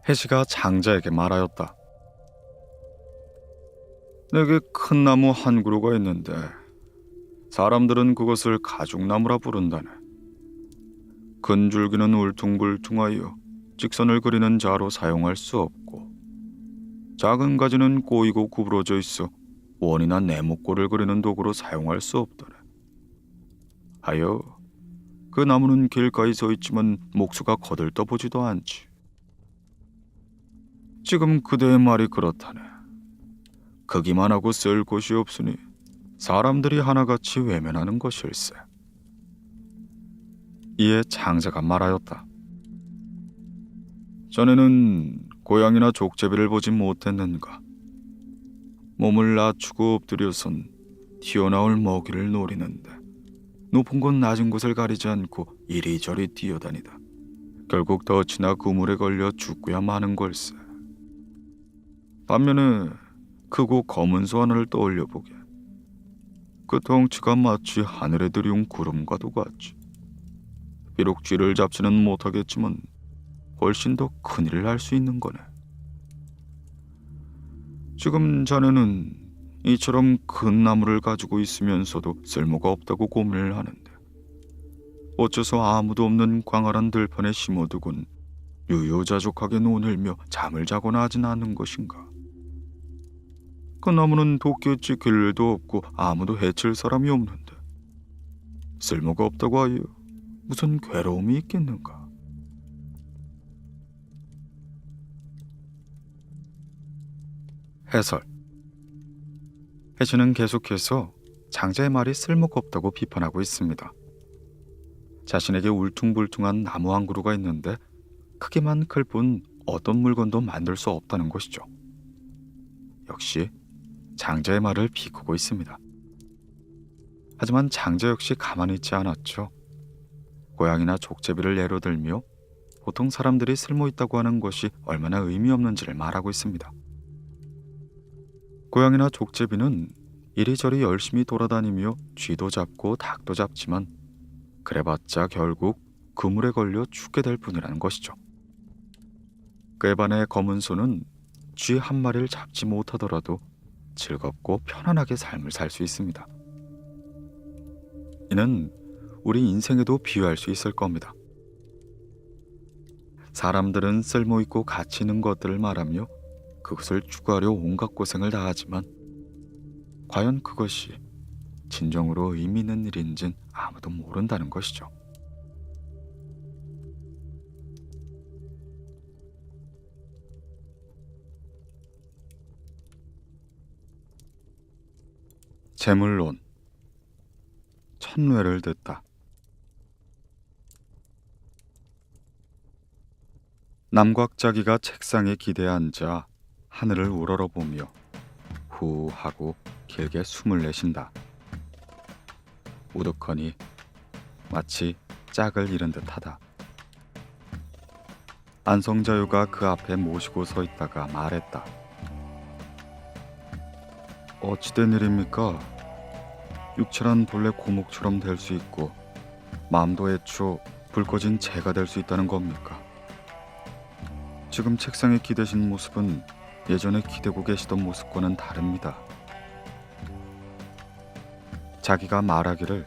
해시가 장자에게 말하였다. 내게 큰 나무 한 그루가 있는데 사람들은 그것을 가죽나무라 부른다네. 큰 줄기는 울퉁불퉁하여 직선을 그리는 자로 사용할 수 없고 작은 가지는 꼬이고 구부러져 있어 원이나 네모꼴을 그리는 도구로 사용할 수 없더래. 하여 그 나무는 길가에 서 있지만 목수가 거들떠보지도 않지. 지금 그대의 말이 그렇다네. 크기만 하고 쓸 곳이 없으니 사람들이 하나같이 외면하는 것일세. 이에 장자가 말하였다. 자네는 고양이나 족제비를 보지 못했는가? 몸을 낮추고 엎드려선 튀어나올 먹이를 노리는데 높은 곳 낮은 곳을 가리지 않고 이리저리 뛰어다니다 결국 덫이나 그물에 걸려 죽고야 마는 걸세. 반면에 크고 검은 소 하나를 떠올려보게. 그 덩치가 마치 하늘에 들이운 구름과도 같지. 비록 쥐를 잡지는 못하겠지만 훨씬 더 큰일을 할 수 있는 거네. 지금 자네는 이처럼 큰 나무를 가지고 있으면서도 쓸모가 없다고 고민을 하는데 어째서 아무도 없는 광활한 들판에 심어두곤 유유자적하게 논을며 잠을 자거나 하진 않는 것인가? 그 나무는 도끼에 찍힐 일도 없고 아무도 해칠 사람이 없는데 쓸모가 없다고 하여 무슨 괴로움이 있겠는가? 해설. 해시는 계속해서 장자의 말이 쓸모가 없다고 비판하고 있습니다. 자신에게 울퉁불퉁한 나무 한 그루가 있는데 크기만 클 뿐 어떤 물건도 만들 수 없다는 것이죠. 역시 장자의 말을 비꼬고 있습니다. 하지만 장자 역시 가만히 있지 않았죠. 고양이나 족제비를 예로 들며 보통 사람들이 쓸모있다고 하는 것이 얼마나 의미 없는지를 말하고 있습니다. 고양이나 족제비는 이리저리 열심히 돌아다니며 쥐도 잡고 닭도 잡지만 그래봤자 결국 그물에 걸려 죽게 될 뿐이라는 것이죠. 그에 반해 검은 소는 쥐 한 마리를 잡지 못하더라도 즐겁고 편안하게 삶을 살 수 있습니다. 이는 우리 인생에도 비유할 수 있을 겁니다. 사람들은 쓸모있고 가치 있는 것들을 말하며 그것을 추구하려 온갖 고생을 다하지만 과연 그것이 진정으로 의미 있는 일인진 아무도 모른다는 것이죠. 재물론. 천뇌를 듣다. 남곽자기가 책상에 기대에 앉아 하늘을 우러러보며 후 하고 길게 숨을 내쉰다. 우두커니 마치 짝을 잃은 듯하다. 안성자유가 그 앞에 모시고 서 있다가 말했다. 어찌된 일입니까? 육체란 본래 고목처럼 될 수 있고 마음도 애초 불 꺼진 재가 될 수 있다는 겁니까? 지금 책상에 기대신 모습은 예전에 기대고 계시던 모습과는 다릅니다. 자기가 말하기를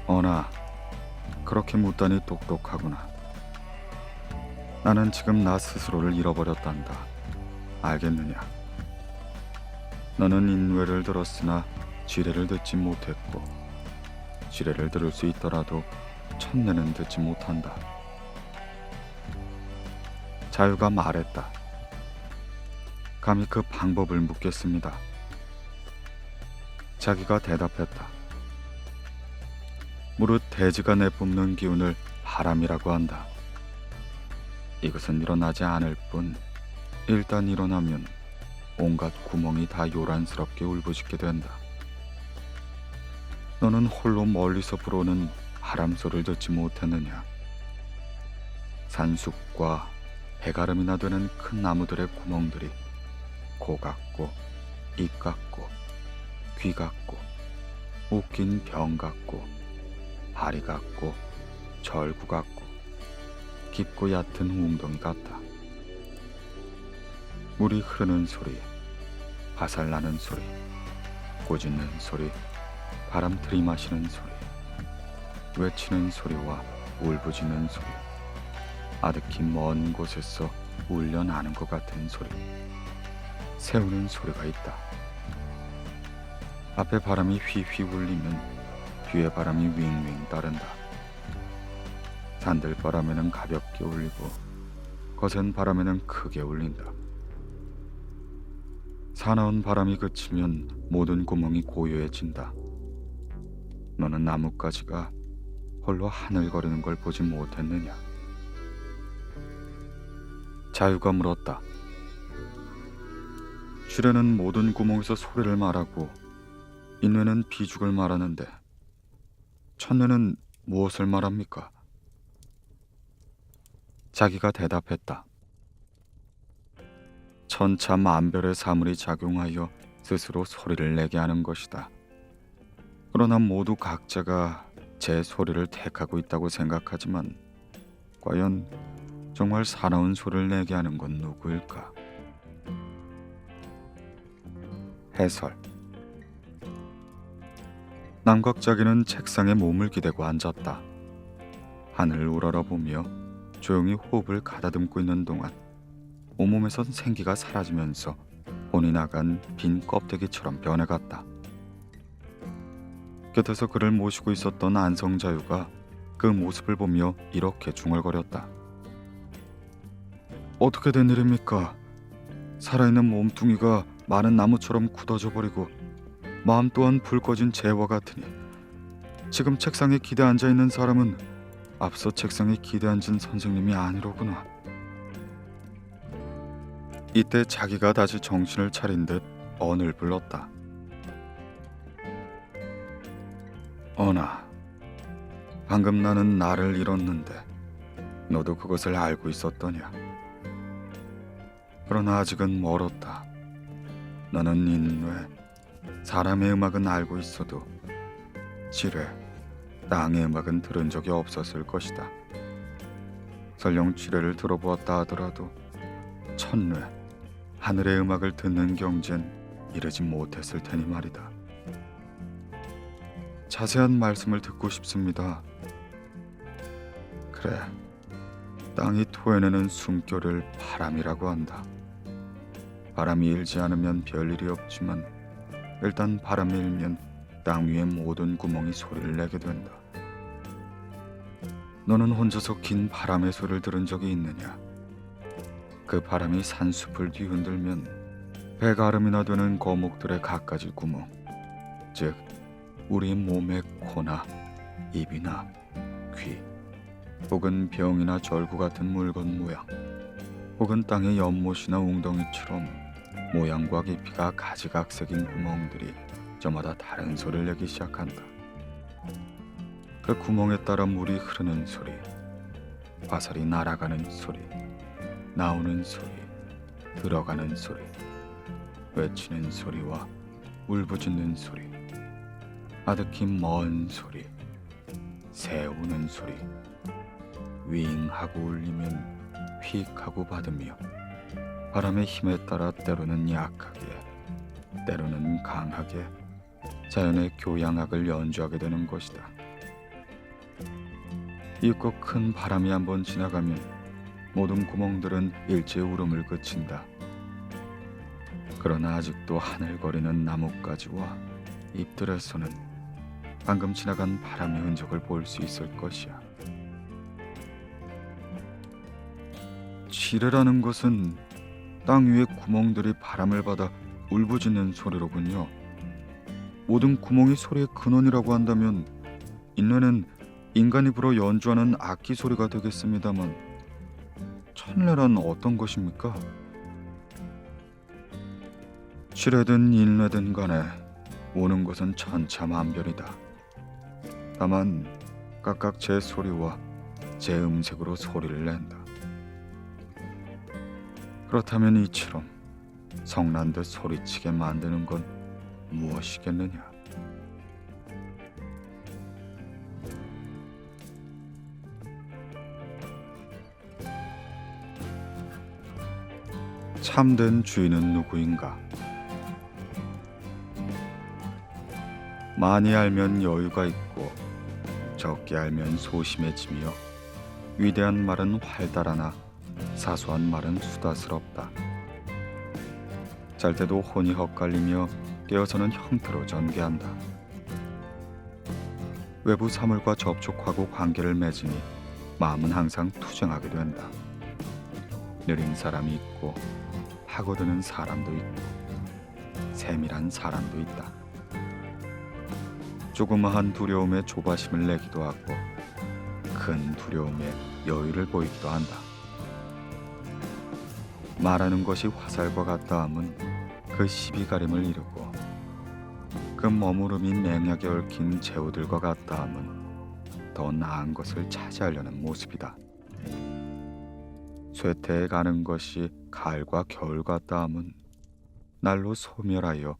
어나 그렇게 묻다니 똑똑하구나. 나는 지금 나 스스로를 잃어버렸단다. 알겠느냐? 너는 인외를 들었으나 지뢰를 듣지 못했고 지뢰를 들을 수 있더라도 첫뇌는 듣지 못한다. 자유가 말했다. 감히 그 방법을 묻겠습니다. 자기가 대답했다. 무릇 대지가 내뿜는 기운을 바람이라고 한다. 이것은 일어나지 않을 뿐 일단 일어나면 온갖 구멍이 다 요란스럽게 울부짖게 된다. 너는 홀로 멀리서 불어오는 바람소리를 듣지 못했느냐? 산숲과 배가름이나 되는 큰 나무들의 구멍들이 코 같고 입 같고 귀 같고 웃긴 병 같고 다리 같고 절구 같고 깊고 얕은 웅덩이 같다. 물이 흐르는 소리, 바살나는 소리, 꼬짖는 소리, 바람 들이마시는 소리, 외치는 소리와 울부짖는 소리, 아득히 먼 곳에서 울려나는 것 같은 소리, 새우는 소리가 있다. 앞에 바람이 휘휘 울리면 뒤에 바람이 윙윙 따른다. 산들바람에는 가볍게 울리고 거센 바람에는 크게 울린다. 사나운 바람이 그치면 모든 구멍이 고요해진다. 너는 나뭇가지가 홀로 하늘거리는 걸 보지 못했느냐? 자유가 물었다. 쥐레는 모든 구멍에서 소리를 말하고 인뇌는 비죽을 말하는데 첫뇌는 무엇을 말합니까? 자기가 대답했다. 천차만별의 사물이 작용하여 스스로 소리를 내게 하는 것이다. 그러나 모두 각자가 제 소리를 택하고 있다고 생각하지만 과연 정말 사나운 소리를 내게 하는 건 누구일까? 해설. 남각자기는 책상에 몸을 기대고 앉았다. 하늘을 우러러보며 조용히 호흡을 가다듬고 있는 동안 온몸에선 생기가 사라지면서 혼이 나간 빈 껍데기처럼 변해갔다. 곁에서 그를 모시고 있었던 안성자유가 그 모습을 보며 이렇게 중얼거렸다. 어떻게 된 일입니까? 살아있는 몸뚱이가 마른 나무처럼 굳어져 버리고 마음 또한 불 꺼진 재와 같으니 지금 책상에 기대 앉아있는 사람은 앞서 책상에 기대 앉은 선생님이 아니로구나. 이때 자기가 다시 정신을 차린 듯 언을 불렀다. 언아, 방금 나는 나를 잃었는데 너도 그것을 알고 있었더냐? 그러나 아직은 멀었다. 너는 인뇌, 사람의 음악은 알고 있어도 지뢰, 땅의 음악은 들은 적이 없었을 것이다. 설령 지뢰를 들어보았다 하더라도 첫뇌, 하늘의 음악을 듣는 경지엔 이르지 못했을 테니 말이다. 자세한 말씀을 듣고 싶습니다. 그래, 땅이 토해내는 숨결을 바람이라고 한다. 바람이 일지 않으면 별일이 없지만 일단 바람이 일면 땅 위의 모든 구멍이 소리를 내게 된다. 너는 혼자서 긴 바람의 소리를 들은 적이 있느냐? 그 바람이 산숲을 뒤흔들면 배가름이나 되는 거목들의 갖가지 구멍, 즉 우리 몸의 코나 입이나 귀, 혹은 병이나 절구 같은 물건 모양, 혹은 땅의 연못이나 웅덩이처럼 모양과 깊이가 가지각색인 구멍들이 저마다 다른 소리를 내기 시작한다. 그 구멍에 따라 물이 흐르는 소리, 화살이 날아가는 소리, 나오는 소리, 들어가는 소리, 외치는 소리와 울부짖는 소리, 아득히 먼 소리, 새 우는 소리, 윙하고 울리면 휙하고 받으며 바람의 힘에 따라 때로는 약하게, 때로는 강하게 자연의 교향악을 연주하게 되는 것이다. 이윽고 큰 바람이 한번 지나가면 모든 구멍들은 일제히 울음을 그친다. 그러나 아직도 하늘거리는 나뭇가지와 잎들에서는 방금 지나간 바람의 흔적을 볼 수 있을 것이야. 지뢰라는 것은 땅 위의 구멍들이 바람을 받아 울부짖는 소리로군요. 모든 구멍이 소리의 근원이라고 한다면 인내는 인간이 불어 연주하는 악기 소리가 되겠습니다만 천례란 어떤 것입니까? 지뢰든 인내든 간에 오는 것은 천차만별이다. 다만 각각 제 소리와 제 음색으로 소리를 낸다. 그렇다면 이처럼 성난 듯 소리치게 만드는 건 무엇이겠느냐? 참된 주인은 누구인가? 많이 알면 여유가 있고 적게 알면 소심해지며 위대한 말은 활달하나 사소한 말은 수다스럽다. 잘 때도 혼이 헛갈리며 깨어서는 형태로 전개한다. 외부 사물과 접촉하고 관계를 맺으니 마음은 항상 투정하게 된다. 느린 사람이 있고 파고드는 사람도 있고 세밀한 사람도 있다. 조그마한 두려움에 조바심을 내기도 하고 큰 두려움에 여유를 보이기도 한다. 말하는 것이 화살과 같다 함은 그 시비가림을 이루고 그 머무름이 맹약에 얽힌 제우들과 같다 함은 더 나은 것을 차지하려는 모습이다. 쇠퇴에 가는 것이 가을과 겨울 같다 함은 날로 소멸하여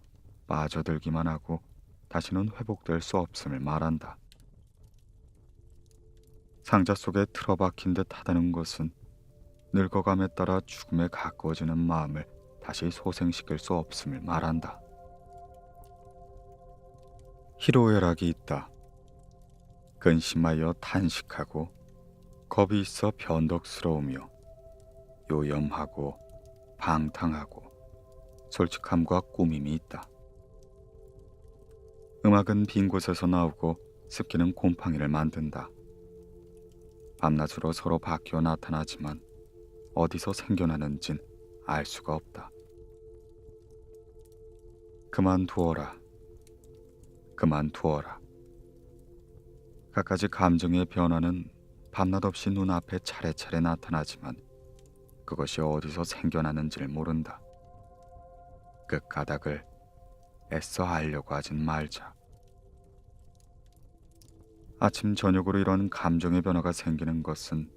빠져들기만 하고 다시는 회복될 수 없음을 말한다. 상자 속에 틀어박힌 듯 하다는 것은 늙어감에 따라 죽음에 가까워지는 마음을 다시 소생시킬 수 없음을 말한다. 희로애락이 있다. 근심하여 탄식하고 겁이 있어 변덕스러우며 요염하고 방탕하고 솔직함과 꾸밈이 있다. 음악은 빈 곳에서 나오고 습기는 곰팡이를 만든다. 밤낮으로 서로 바뀌어 나타나지만 어디서 생겨나는진 알 수가 없다. 그만두어라. 그만두어라. 갖가지 감정의 변화는 밤낮 없이 눈앞에 차례차례 나타나지만 그것이 어디서 생겨나는지를 모른다. 그 까닭을 애써 알려고 하진 말자. 아침 저녁으로 이런 감정의 변화가 생기는 것은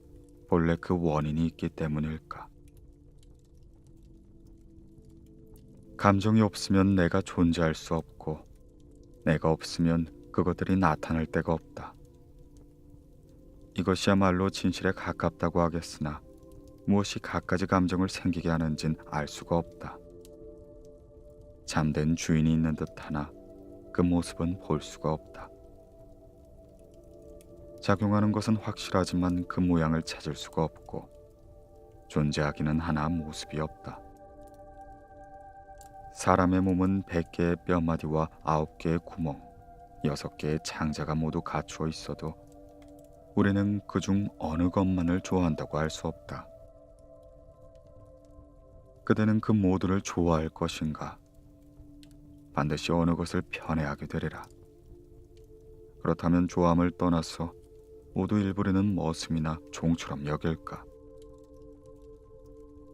본래 그 원인이 있기 때문일까? 감정이 없으면 내가 존재할 수 없고 내가 없으면 그것들이 나타날 데가 없다. 이것이야말로 진실에 가깝다고 하겠으나 무엇이 갖가지 감정을 생기게 하는진 알 수가 없다. 잠든 주인이 있는 듯하나 그 모습은 볼 수가 없다. 작용하는 것은 확실하지만 그 모양을 찾을 수가 없고 존재하기는 하나 모습이 없다. 사람의 몸은 100개의 뼈마디와 9개의 구멍, 6개의 창자가 모두 갖추어 있어도 우리는 그중 어느 것만을 좋아한다고 할 수 없다. 그대는 그 모두를 좋아할 것인가? 반드시 어느 것을 편애하게 되리라. 그렇다면 좋아함을 떠나서 모두 일부리는 머슴이나 종처럼 여길까?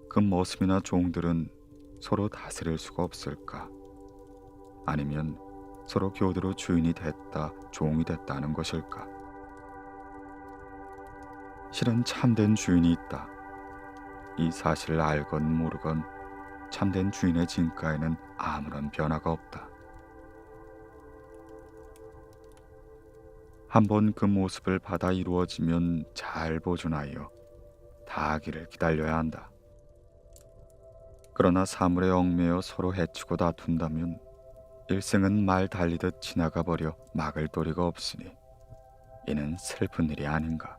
그 머슴이나 종들은 서로 다스릴 수가 없을까? 아니면 서로 교대로 주인이 됐다, 종이 됐다는 것일까? 실은 참된 주인이 있다. 이 사실을 알건 모르건 참된 주인의 진가에는 아무런 변화가 없다. 한번 그 모습을 받아 이루어지면 잘 보존하여 다하기를 기다려야 한다. 그러나 사물에 얽매여 서로 해치고 다툰다면 일생은 말 달리듯 지나가 버려 막을 도리가 없으니 이는 슬픈 일이 아닌가.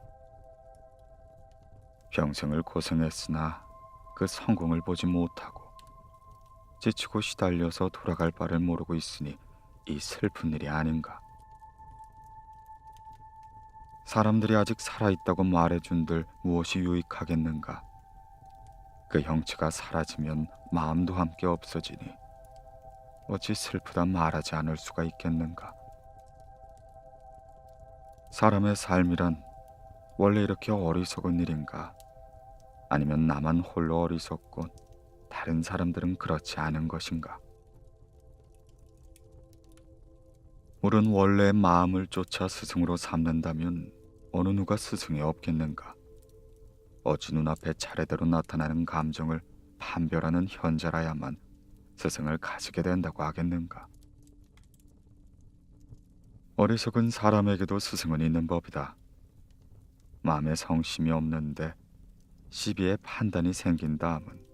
평생을 고생했으나 그 성공을 보지 못하고 지치고 시달려서 돌아갈 바를 모르고 있으니 이 슬픈 일이 아닌가. 사람들이 아직 살아있다고 말해준들 무엇이 유익하겠는가. 그 형체가 사라지면 마음도 함께 없어지니 어찌 슬프다 말하지 않을 수가 있겠는가. 사람의 삶이란 원래 이렇게 어리석은 일인가? 아니면 나만 홀로 어리석고 다른 사람들은 그렇지 않은 것인가? 물은 원래 마음을 쫓아 스승으로 삼는다면 어느 누가 스승이 없겠는가? 어찌 눈앞에 차례대로 나타나는 감정을 판별하는 현자라야만 스승을 가지게 된다고 하겠는가? 어리석은 사람에게도 스승은 있는 법이다. 마음에 성심이 없는데 시비에 판단이 생긴 다음은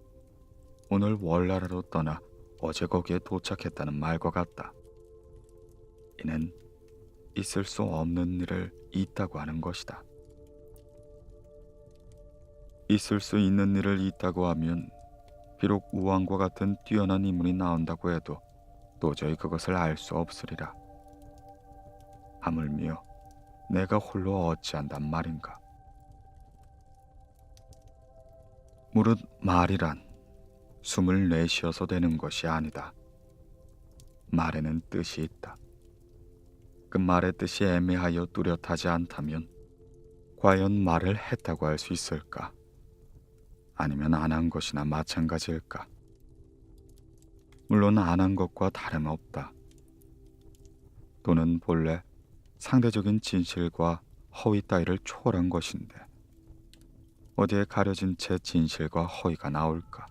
오늘 월나라로 떠나 어제 거기에 도착했다는 말과 같다. 이는 있을 수 없는 일을 있다고 하는 것이다. 있을 수 있는 일을 있다고 하면 비록 우왕과 같은 뛰어난 인물이 나온다고 해도 도저히 그것을 알 수 없으리라. 하물며 내가 홀로 어찌한단 말인가. 무릇 말이란 숨을 내쉬어서 되는 것이 아니다. 말에는 뜻이 있다. 그 말의 뜻이 애매하여 뚜렷하지 않다면 과연 말을 했다고 할 수 있을까? 아니면 안 한 것이나 마찬가지일까? 물론 안 한 것과 다름없다. 또는 본래 상대적인 진실과 허위 따위를 초월한 것인데 어디에 가려진 채 진실과 허위가 나올까?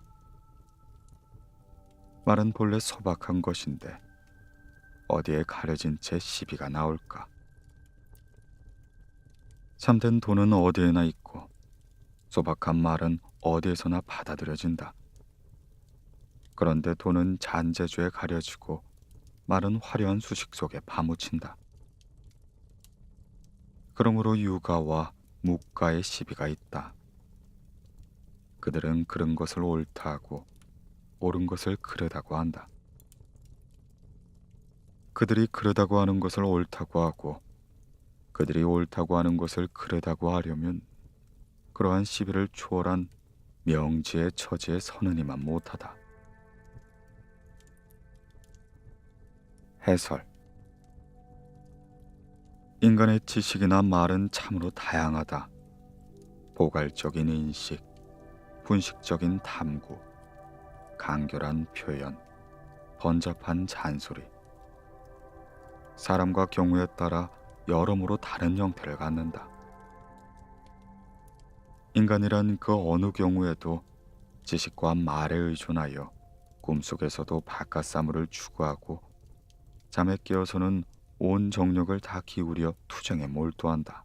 말은 본래 소박한 것인데 어디에 가려진 채 시비가 나올까? 참된 돈은 어디에나 있고 소박한 말은 어디에서나 받아들여진다. 그런데 돈은 잔재주에 가려지고 말은 화려한 수식 속에 파묻힌다. 그러므로 유가와 묵가의 시비가 있다. 그들은 그른 것을 옳다 하고 옳은 것을 그르다고 한다. 그들이 그르다고 하는 것을 옳다고 하고 그들이 옳다고 하는 것을 그르다고 하려면 그러한 시비를 초월한 명지의 처지에 서느니만 못하다. 해설. 인간의 지식이나 말은 참으로 다양하다. 포괄적인 인식, 분식적인 탐구, 간결한 표현, 번잡한 잔소리. 사람과 경우에 따라 여러모로 다른 형태를 갖는다. 인간이란 그 어느 경우에도 지식과 말에 의존하여 꿈속에서도 바깥 사물을 추구하고 잠에 깨어서는 온 정력을 다 기울여 투쟁에 몰두한다.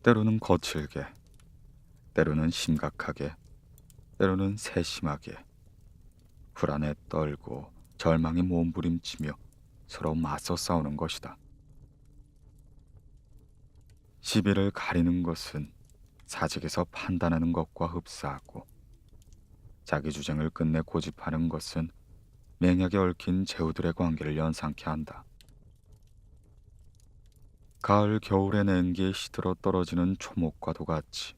때로는 거칠게, 때로는 심각하게, 때로는 세심하게, 불안에 떨고 절망에 몸부림치며 서로 맞서 싸우는 것이다. 시비를 가리는 것은 사직에서 판단하는 것과 흡사하고 자기 주장을 끝내 고집하는 것은 맹약에 얽힌 제후들의 관계를 연상케 한다. 가을 겨울의 냉기에 시들어 떨어지는 초목과도 같이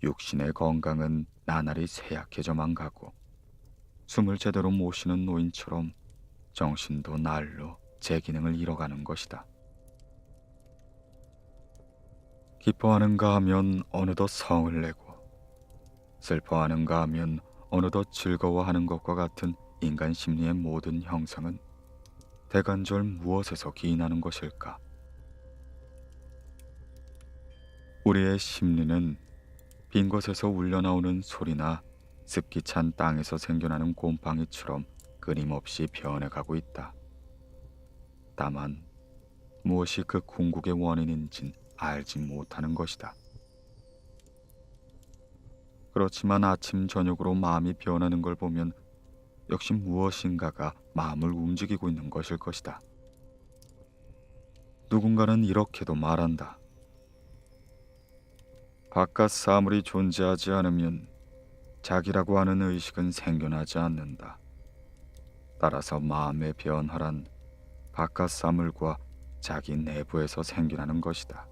육신의 건강은 나날이 쇠약해져만 가고 숨을 제대로 못 쉬는 노인처럼 정신도 날로 제 기능을 잃어가는 것이다. 기뻐하는가 하면 어느덧 성을 내고 슬퍼하는가 하면 어느덧 즐거워하는 것과 같은 인간 심리의 모든 형상은 대간절 무엇에서 기인하는 것일까? 우리의 심리는 빈 곳에서 울려나오는 소리나 습기 찬 땅에서 생겨나는 곰팡이처럼 끊임없이 변해가고 있다. 다만 무엇이 그 궁극의 원인인진 알지 못하는 것이다. 그렇지만 아침 저녁으로 마음이 변하는 걸 보면 역시 무엇인가가 마음을 움직이고 있는 것일 것이다. 누군가는 이렇게도 말한다. 바깥 사물이 존재하지 않으면 자기라고 하는 의식은 생겨나지 않는다. 따라서 마음의 변화란 바깥 사물과 자기 내부에서 생겨나는 것이다.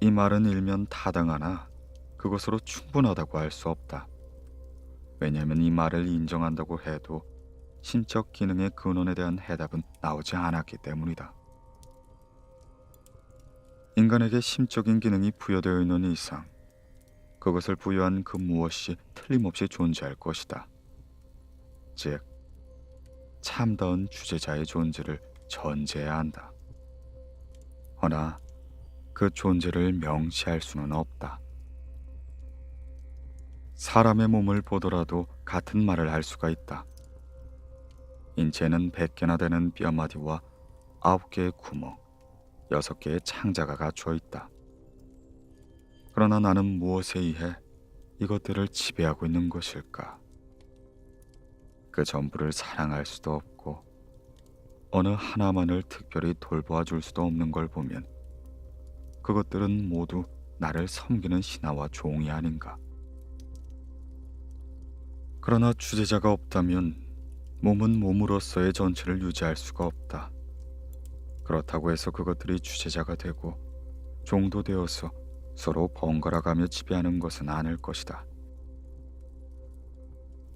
이 말은 일면 타당하나 그것으로 충분하다고 할 수 없다. 왜냐하면 이 말을 인정한다고 해도 신적 기능의 근원에 대한 해답은 나오지 않았기 때문이다. 인간에게 심적인 기능이 부여되어 있는 이상 그것을 부여한 그 무엇이 틀림없이 존재할 것이다. 즉, 참다운 주제자의 존재를 전제해야 한다. 허나 그 존재를 명시할 수는 없다. 사람의 몸을 보더라도 같은 말을 할 수가 있다. 인체에는 100개나 되는 뼈마디와 9개의 구멍, 6개의 창자가 갖춰 있다. 그러나 나는 무엇에 의해 이것들을 지배하고 있는 것일까? 그 전부를 사랑할 수도 없고 어느 하나만을 특별히 돌보아 줄 수도 없는 걸 보면 그것들은 모두 나를 섬기는 신하와 종이 아닌가? 그러나 주제자가 없다면 몸은 몸으로서의 전체를 유지할 수가 없다. 그렇다고 해서 그것들이 주제자가 되고 종도 되어서 서로 번갈아가며 지배하는 것은 아닐 것이다.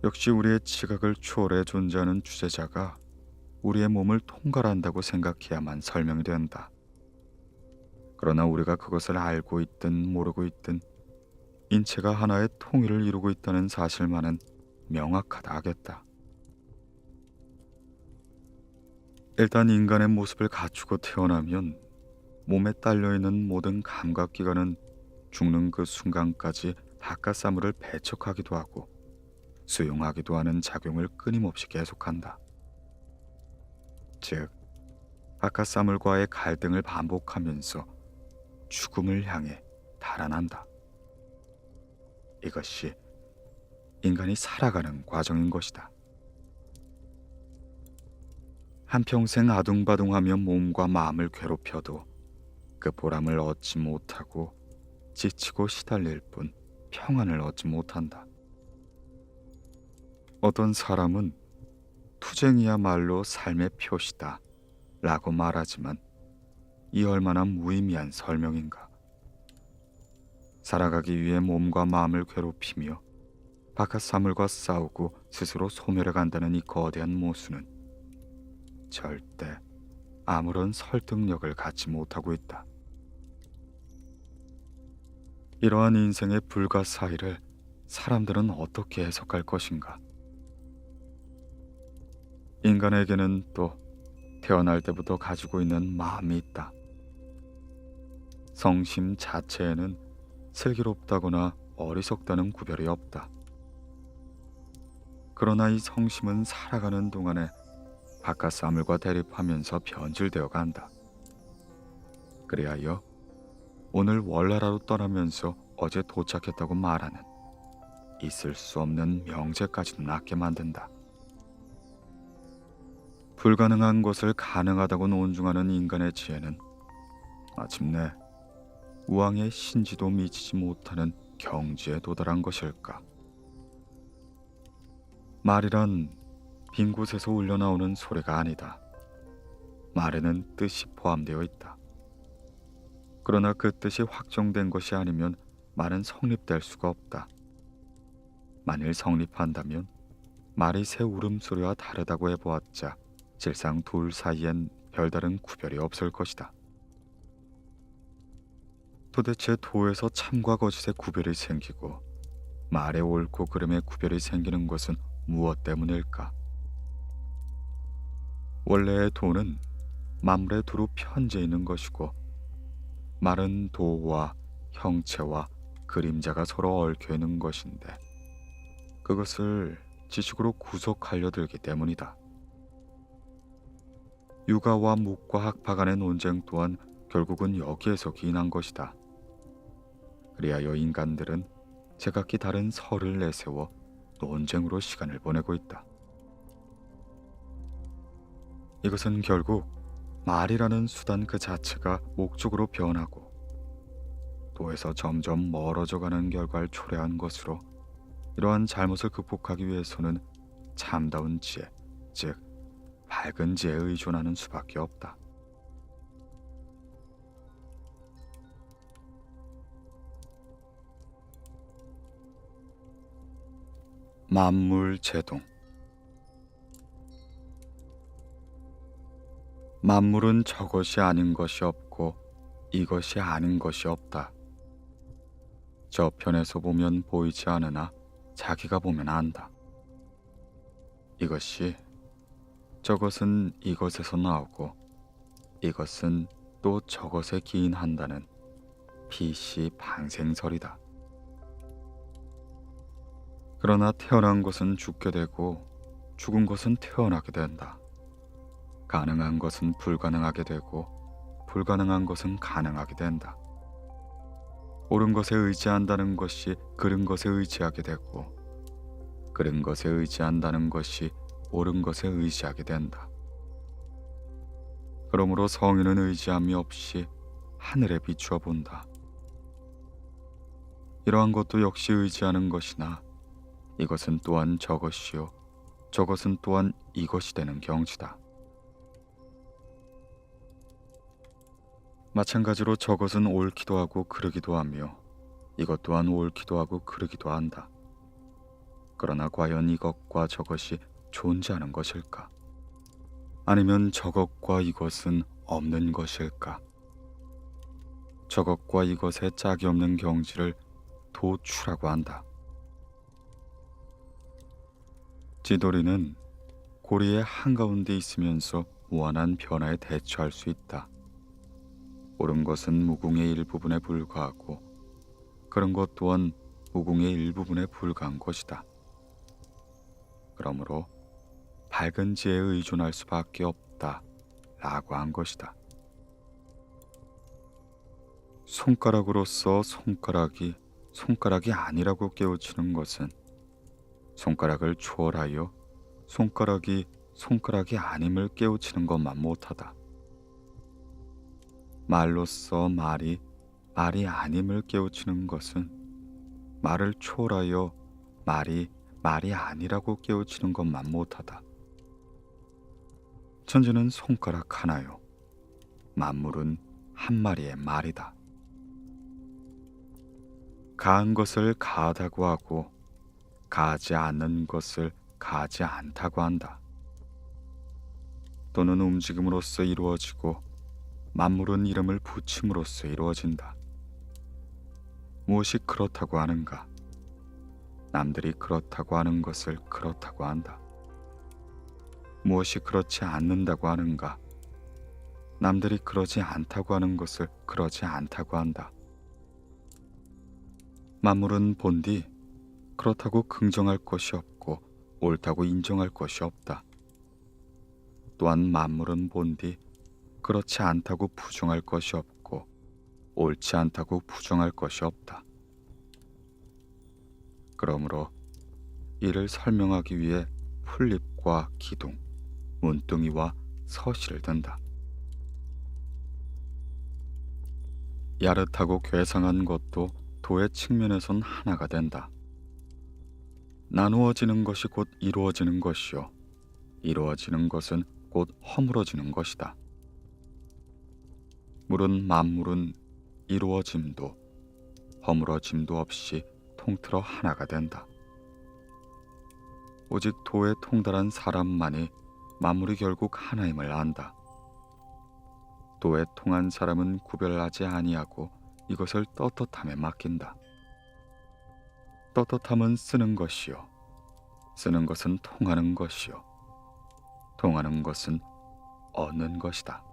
역시 우리의 지각을 초월해 존재하는 주제자가 우리의 몸을 통괄한다고 생각해야만 설명이 된다. 그러나 우리가 그것을 알고 있든 모르고 있든 인체가 하나의 통일을 이루고 있다는 사실만은 명확하다 하겠다. 일단 인간의 모습을 갖추고 태어나면 몸에 딸려있는 모든 감각기관은 죽는 그 순간까지 바깥 사물을 배척하기도 하고 수용하기도 하는 작용을 끊임없이 계속한다. 즉, 바깥 사물과의 갈등을 반복하면서 죽음을 향해 달아난다. 이것이 인간이 살아가는 과정인 것이다. 한평생 아둥바둥하며 몸과 마음을 괴롭혀도 그 보람을 얻지 못하고 지치고 시달릴 뿐 평안을 얻지 못한다. 어떤 사람은 투쟁이야말로 삶의 표시다 라고 말하지만 이 얼마나 무의미한 설명인가. 살아가기 위해 몸과 마음을 괴롭히며 바깥 사물과 싸우고 스스로 소멸해 간다는 이 거대한 모순은 절대 아무런 설득력을 갖지 못하고 있다. 이러한 인생의 불가사의를 사람들은 어떻게 해석할 것인가? 인간에게는 또 태어날 때부터 가지고 있는 마음이 있다. 성심 자체에는 슬기롭다거나 어리석다는 구별이 없다. 그러나 이 성심은 살아가는 동안에 바깥 사물과 대립하면서 변질되어 간다. 그리하여 오늘 월나라로 떠나면서 어제 도착했다고 말하는 있을 수 없는 명제까지도 낳게 만든다. 불가능한 것을 가능하다고 논중하는 인간의 지혜는 마침내 우왕의 신지도 미치지 못하는 경지에 도달한 것일까? 말이란 빈 곳에서 울려나오는 소리가 아니다. 말에는 뜻이 포함되어 있다. 그러나 그 뜻이 확정된 것이 아니면 말은 성립될 수가 없다. 만일 성립한다면 말이 새 울음소리와 다르다고 해보았자 실상 둘 사이엔 별다른 구별이 없을 것이다. 도대체 도에서 참과 거짓의 구별이 생기고 말의 옳고 그름의 구별이 생기는 것은 무엇 때문일까? 원래의 도는 만물의 두루 편재 있는 것이고 말은 도와 형체와 그림자가 서로 얽혀 있는 것인데 그것을 지식으로 구속하려 들기 때문이다. 육아와 묵과 학파 간의 논쟁 또한 결국은 여기에서 기인한 것이다. 그리하여 인간들은 제각기 다른 설을 내세워 논쟁으로 시간을 보내고 있다. 이것은 결국 말이라는 수단 그 자체가 목적으로 변하고 도에서 점점 멀어져 가는 결과를 초래한 것으로, 이러한 잘못을 극복하기 위해서는 참다운 지혜, 즉 밝은 지혜에 의존하는 수밖에 없다. 만물 제동. 만물은 저것이 아닌 것이 없고 이것이 아닌 것이 없다. 저편에서 보면 보이지 않으나 자기가 보면 안다. 이것이 저것은 이것에서 나오고 이것은 또 저것에 기인한다는 피시 방생설이다. 그러나 태어난 것은 죽게 되고 죽은 것은 태어나게 된다. 가능한 것은 불가능하게 되고 불가능한 것은 가능하게 된다. 옳은 것에 의지한다는 것이 그른 것에 의지하게 되고 그른 것에 의지한다는 것이 옳은 것에 의지하게 된다. 그러므로 성인은 의지함이 없이 하늘에 비추어 본다. 이러한 것도 역시 의지하는 것이나 이것은 또한 저것이요 저것은 또한 이것이 되는 경지다. 마찬가지로 저것은 옳기도 하고 그르기도 하며 이것 또한 옳기도 하고 그르기도 한다. 그러나 과연 이것과 저것이 존재하는 것일까? 아니면 저것과 이것은 없는 것일까? 저것과 이것의 짝이 없는 경지를 도추라고 한다. 지도리는 고리의 한가운데 있으면서 무한한 변화에 대처할 수 있다. 옳은 것은 무궁의 일부분에 불과하고 그런 것 또한 무궁의 일부분에 불과한 것이다. 그러므로 밝은 지혜에 의존할 수밖에 없다 라고 한 것이다. 손가락으로서 손가락이 아니라고 깨우치는 것은 손가락을 초월하여 손가락이 아님을 깨우치는 것만 못하다. 말로써 말이 아님을 깨우치는 것은 말을 초월하여 말이 아니라고 깨우치는 것만 못하다. 천지는 손가락 하나요. 만물은 한 마리의 말이다. 가한 것을 가하다고 하고 가하지 않는 것을 가하지 않다고 한다. 또는 움직임으로써 이루어지고 만물은 이름을 붙임으로써 이루어진다. 무엇이 그렇다고 하는가? 남들이 그렇다고 하는 것을 그렇다고 한다. 무엇이 그렇지 않는다고 하는가? 남들이 그러지 않다고 하는 것을 그러지 않다고 한다. 만물은 본디 그렇다고 긍정할 것이 없고 옳다고 인정할 것이 없다. 또한 만물은 본디 그렇지 않다고 부정할 것이 없고 옳지 않다고 부정할 것이 없다. 그러므로 이를 설명하기 위해 풀립과 기둥, 문둥이와 서시를 든다. 야릇하고 괴상한 것도 도의 측면에선 하나가 된다. 나누어지는 것이 곧 이루어지는 것이요 이루어지는 것은 곧 허물어지는 것이다. 물은 만물은 이루어짐도 허물어짐도 없이 통틀어 하나가 된다. 오직 도에 통달한 사람만이 만물이 결국 하나임을 안다. 도에 통한 사람은 구별하지 아니하고 이것을 떳떳함에 맡긴다. 떳떳함은 쓰는 것이요 쓰는 것은 통하는 것이요 통하는 것은 얻는 것이다.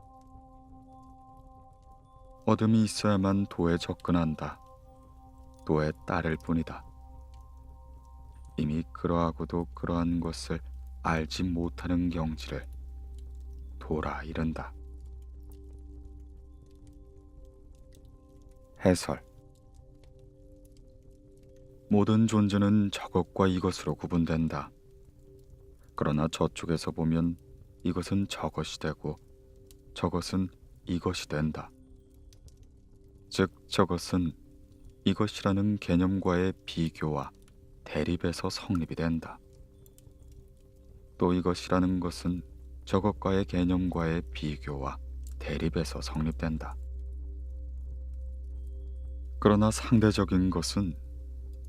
어둠이 있어야만 도에 접근한다. 도에 따를 뿐이다. 이미 그러하고도 그러한 것을 알지 못하는 경지를 도라 이른다. 해설. 모든 존재는 저것과 이것으로 구분된다. 그러나 저쪽에서 보면 이것은 저것이 되고 저것은 이것이 된다. 즉 저것은 이것이라는 개념과의 비교와 대립에서 성립이 된다. 또 이것이라는 것은 저것과의 개념과의 비교와 대립에서 성립된다. 그러나 상대적인 것은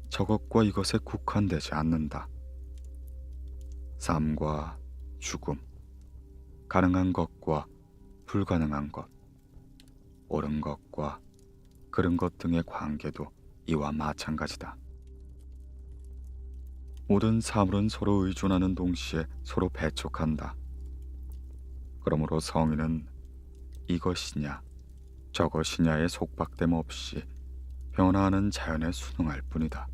저것과 이것에 국한되지 않는다. 삶과 죽음, 가능한 것과 불가능한 것, 옳은 것과 그른 것 등의 관계도 이와 마찬가지다. 모든 사물은 서로 의존하는 동시에 서로 배척한다. 그러므로 성인은 이것이냐 저것이냐의 속박됨 없이 변화하는 자연에 순응할 뿐이다.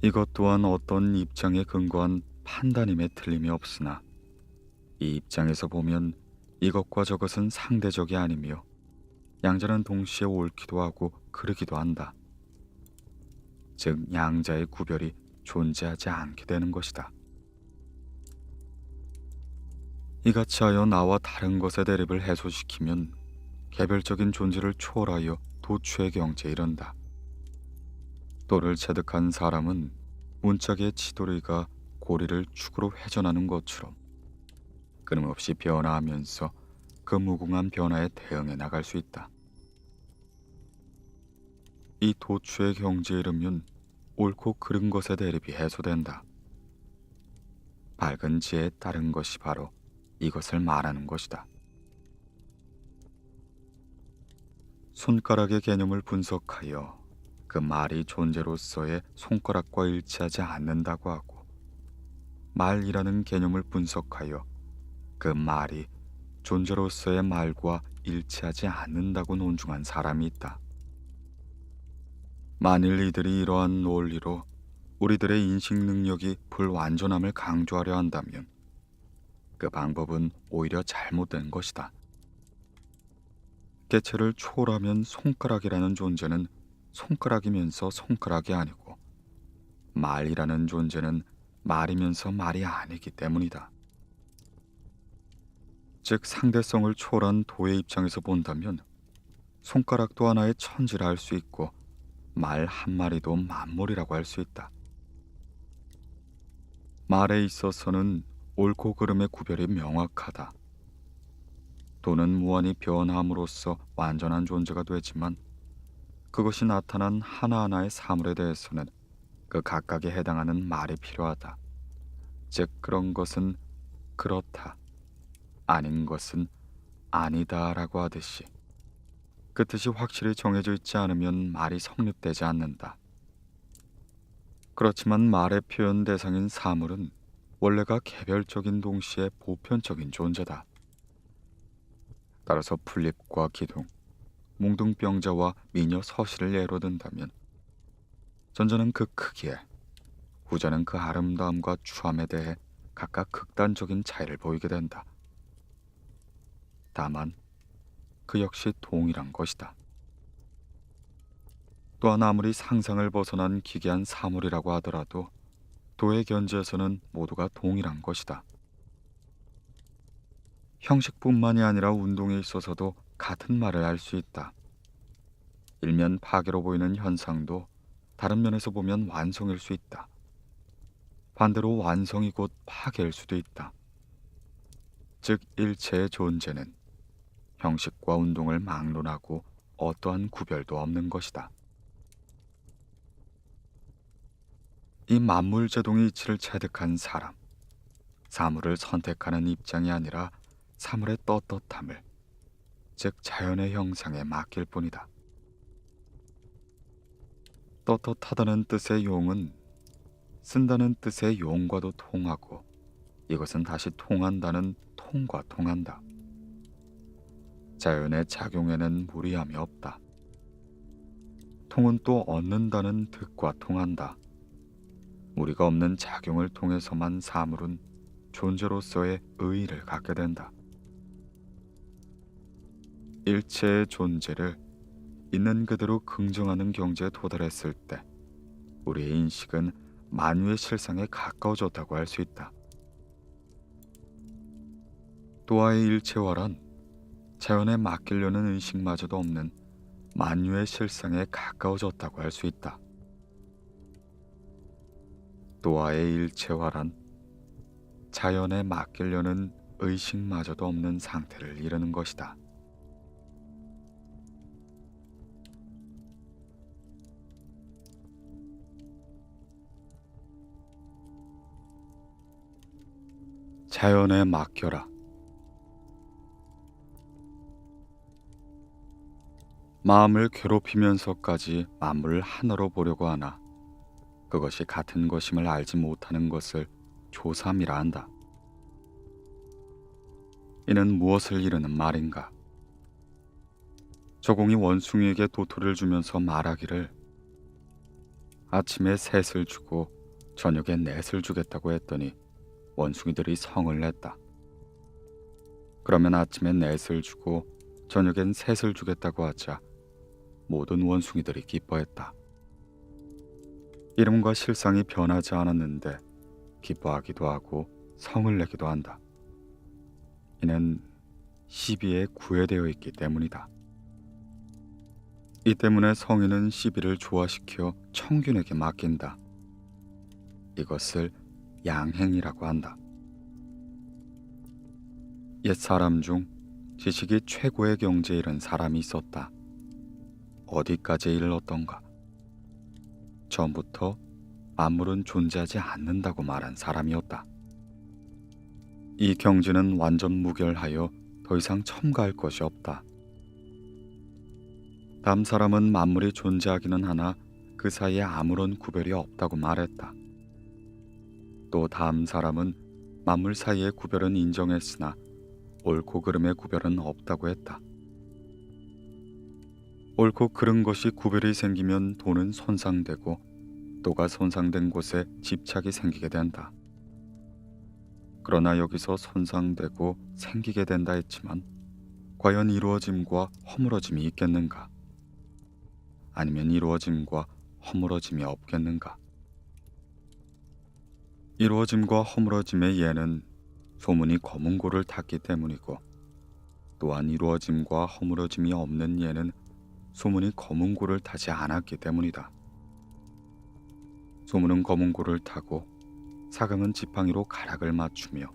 이것 또한 어떤 입장에 근거한 판단임에 틀림이 없으나 이 입장에서 보면 이것과 저것은 상대적이 아니며 양자는 동시에 옳기도 하고 그르기도 한다. 즉 양자의 구별이 존재하지 않게 되는 것이다. 이같이 하여 나와 다른 것의 대립을 해소시키면 개별적인 존재를 초월하여 도취의 경지에 이른다. 돌을 체득한 사람은 문짝의 치돌이가 고리를 축으로 회전하는 것처럼 끊임없이 변화하면서 그 무궁한 변화에 대응해 나갈 수 있다. 이 도취의 경지에 이르면 옳고 그른 것의 대립이 해소된다. 밝은 지혜에 따른 것이 바로 이것을 말하는 것이다. 손가락의 개념을 분석하여 그 말이 존재로서의 손가락과 일치하지 않는다고 하고 말이라는 개념을 분석하여 그 말이 존재로서의 말과 일치하지 않는다고 논중한 사람이 있다. 만일 이들이 이러한 논리로 우리들의 인식 능력이 불완전함을 강조하려 한다면 그 방법은 오히려 잘못된 것이다. 개체를 초월하면 손가락이라는 존재는 손가락이면서 손가락이 아니고 말이라는 존재는 말이면서 말이 아니기 때문이다. 즉 상대성을 초월한 도의 입장에서 본다면 손가락도 하나의 천지라 할 수 있고 말 한 마리도 만물이라고 할 수 있다. 말에 있어서는 옳고 그름의 구별이 명확하다. 도는 무한히 변함으로써 완전한 존재가 되지만 그것이 나타난 하나하나의 사물에 대해서는 그 각각에 해당하는 말이 필요하다. 즉 그런 것은 그렇다, 아닌 것은 아니다라고 하듯이 그 뜻이 확실히 정해져 있지 않으면 말이 성립되지 않는다. 그렇지만 말의 표현 대상인 사물은 원래가 개별적인 동시에 보편적인 존재다. 따라서 풀립과 기둥, 몽둥병자와 미녀 서시를 예로 든다면 전자는 그 크기에, 후자는 그 아름다움과 추함에 대해 각각 극단적인 차이를 보이게 된다. 다만 그 역시 동일한 것이다. 또한 아무리 상상을 벗어난 기괴한 사물이라고 하더라도 도의 견지에서는 모두가 동일한 것이다. 형식뿐만이 아니라 운동에 있어서도 같은 말을 할 수 있다. 일면 파괴로 보이는 현상도 다른 면에서 보면 완성일 수 있다. 반대로 완성이 곧 파괴일 수도 있다. 즉 일체의 존재는 형식과 운동을 막론하고 어떠한 구별도 없는 것이다. 이 만물제동의 이치를 체득한 사람, 사물을 선택하는 입장이 아니라 사물의 떳떳함을, 즉 자연의 형상에 맡길 뿐이다. 떳떳하다는 뜻의 용은 쓴다는 뜻의 용과도 통하고 이것은 다시 통한다는 통과 통한다. 자연의 작용에는 무리함이 없다. 통은 또 얻는다는 뜻과 통한다. 우리가 없는 작용을 통해서만 사물은 존재로서의 의의를 갖게 된다. 일체의 존재를 있는 그대로 긍정하는 경지에 도달했을 때 우리의 인식은 만유의 실상에 가까워졌다고 할 수 있다. 또한 일체화란 자연에 맡기려는 의식마저도 없는 만유의 실상에 가까워졌다고 할 수 있다. 또아의 일체화란 자연에 맡기려는 의식마저도 없는 상태를 이루는 것이다. 자연에 맡겨라. 마음을 괴롭히면서까지 만물을 하나로 보려고 하나 그것이 같은 것임을 알지 못하는 것을 조삼이라 한다. 이는 무엇을 이르는 말인가? 저공이 원숭이에게 도토리를 주면서 말하기를 아침에 셋을 주고 저녁에 넷을 주겠다고 했더니 원숭이들이 성을 냈다. 그러면 아침에 넷을 주고 저녁엔 셋을 주겠다고 하자 모든 원숭이들이 기뻐했다. 이름과 실상이 변하지 않았는데 기뻐하기도 하고 성을 내기도 한다. 이는 시비에 구애되어 있기 때문이다. 이 때문에 성인은 시비를 조화시켜 청균에게 맡긴다. 이것을 양행이라고 한다. 옛 사람 중 지식이 최고의 경지에 이른 사람이 있었다. 어디까지 이르렀던가? 처음부터 만물은 존재하지 않는다고 말한 사람이었다. 이 경지는 완전 무결하여 더 이상 첨가할 것이 없다. 다음 사람은 만물이 존재하기는 하나 그 사이에 아무런 구별이 없다고 말했다. 또 다음 사람은 만물 사이의 구별은 인정했으나 옳고 그름의 구별은 없다고 했다. 옳고 그른 것이 구별이 생기면 도는 손상되고 도가 손상된 곳에 집착이 생기게 된다. 그러나 여기서 손상되고 생기게 된다 했지만 과연 이루어짐과 허물어짐이 있겠는가? 아니면 이루어짐과 허물어짐이 없겠는가? 이루어짐과 허물어짐의 예는 소문이 검은고를 탔기 때문이고 또한 이루어짐과 허물어짐이 없는 예는 소문이 검은고를 타지 않았기 때문이다. 소문은 검은고를 타고 사강은 지팡이로 가락을 맞추며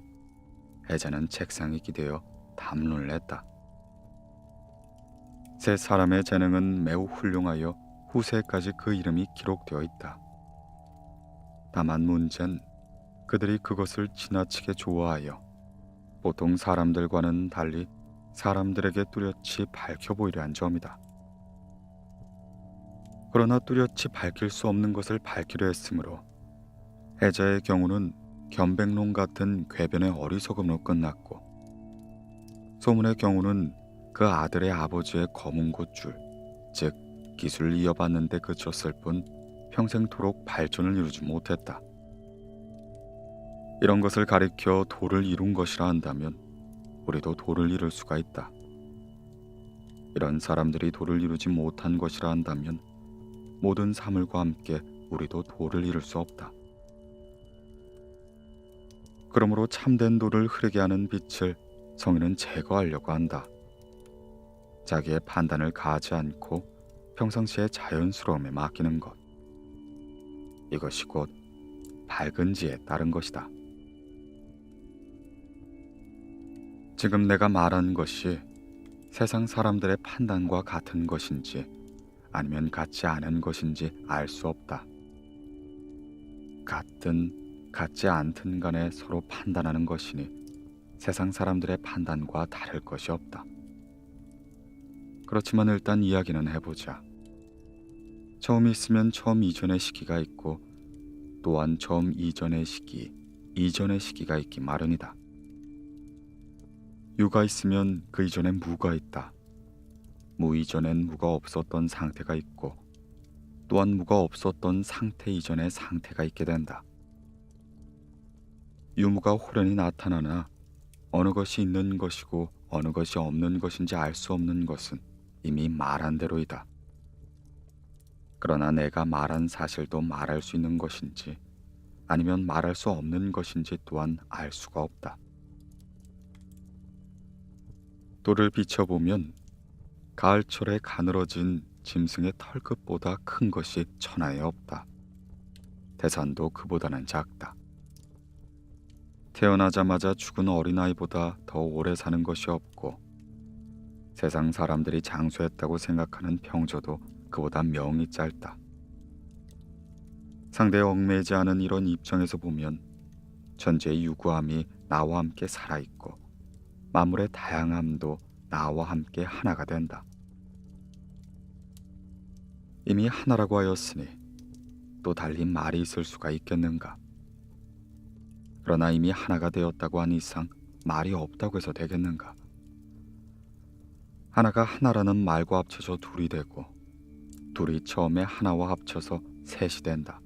해자는 책상에 기대어 담론을 했다. 세 사람의 재능은 매우 훌륭하여 후세까지 그 이름이 기록되어 있다. 다만 문제는 그들이 그것을 지나치게 좋아하여 보통 사람들과는 달리 사람들에게 뚜렷이 밝혀 보이려 한 점이다. 그러나 뚜렷이 밝힐 수 없는 것을 밝히려 했으므로 해자의 경우는 견백론 같은 궤변의 어리석음으로 끝났고 소문의 경우는 그 아들의 아버지의 검은고줄, 즉 기술을 이어받는데 그쳤을 뿐 평생토록 발전을 이루지 못했다. 이런 것을 가리켜 도를 이룬 것이라 한다면 우리도 도를 이룰 수가 있다. 이런 사람들이 도를 이루지 못한 것이라 한다면 모든 사물과 함께 우리도 도를 이룰 수 없다. 그러므로 참된 도를 흐르게 하는 빛을 성인은 제거하려고 한다. 자기의 판단을 가하지 않고 평상시의 자연스러움에 맡기는 것. 이것이 곧 밝은 지에 따른 것이다. 지금 내가 말한 것이 세상 사람들의 판단과 같은 것인지 아니면 같지 않은 것인지 알 수 없다. 같든 같지 않든 간에 서로 판단하는 것이니 세상 사람들의 판단과 다를 것이 없다. 그렇지만 일단 이야기는 해보자. 처음 있으면 처음 이전의 시기가 있고 또한 처음 이전의 시기, 이전의 시기가 있기 마련이다. 유가 있으면 그 이전엔 무가 있다. 무 이전엔 무가 없었던 상태가 있고 또한 무가 없었던 상태 이전의 상태가 있게 된다. 유무가 호련히 나타나나 어느 것이 있는 것이고 어느 것이 없는 것인지 알 수 없는 것은 이미 말한 대로이다. 그러나 내가 말한 사실도 말할 수 있는 것인지 아니면 말할 수 없는 것인지 또한 알 수가 없다. 돌을 비춰보면 가을철에 가늘어진 짐승의 털끝보다 큰 것이 천하에 없다. 태산도 그보다는 작다. 태어나자마자 죽은 어린아이보다 더 오래 사는 것이 없고 세상 사람들이 장수했다고 생각하는 평조도 그보다 명이 짧다. 상대에 얽매이지 않은 이런 입장에서 보면 천지의 유구함이 나와 함께 살아있고 만물의 다양함도 나와 함께 하나가 된다. 이미 하나라고 하였으니 또 달리 말이 있을 수가 있겠는가? 그러나 이미 하나가 되었다고 한 이상 말이 없다고 해서 되겠는가? 하나가 하나라는 말과 합쳐져 둘이 되고 둘이 처음에 하나와 합쳐서 셋이 된다.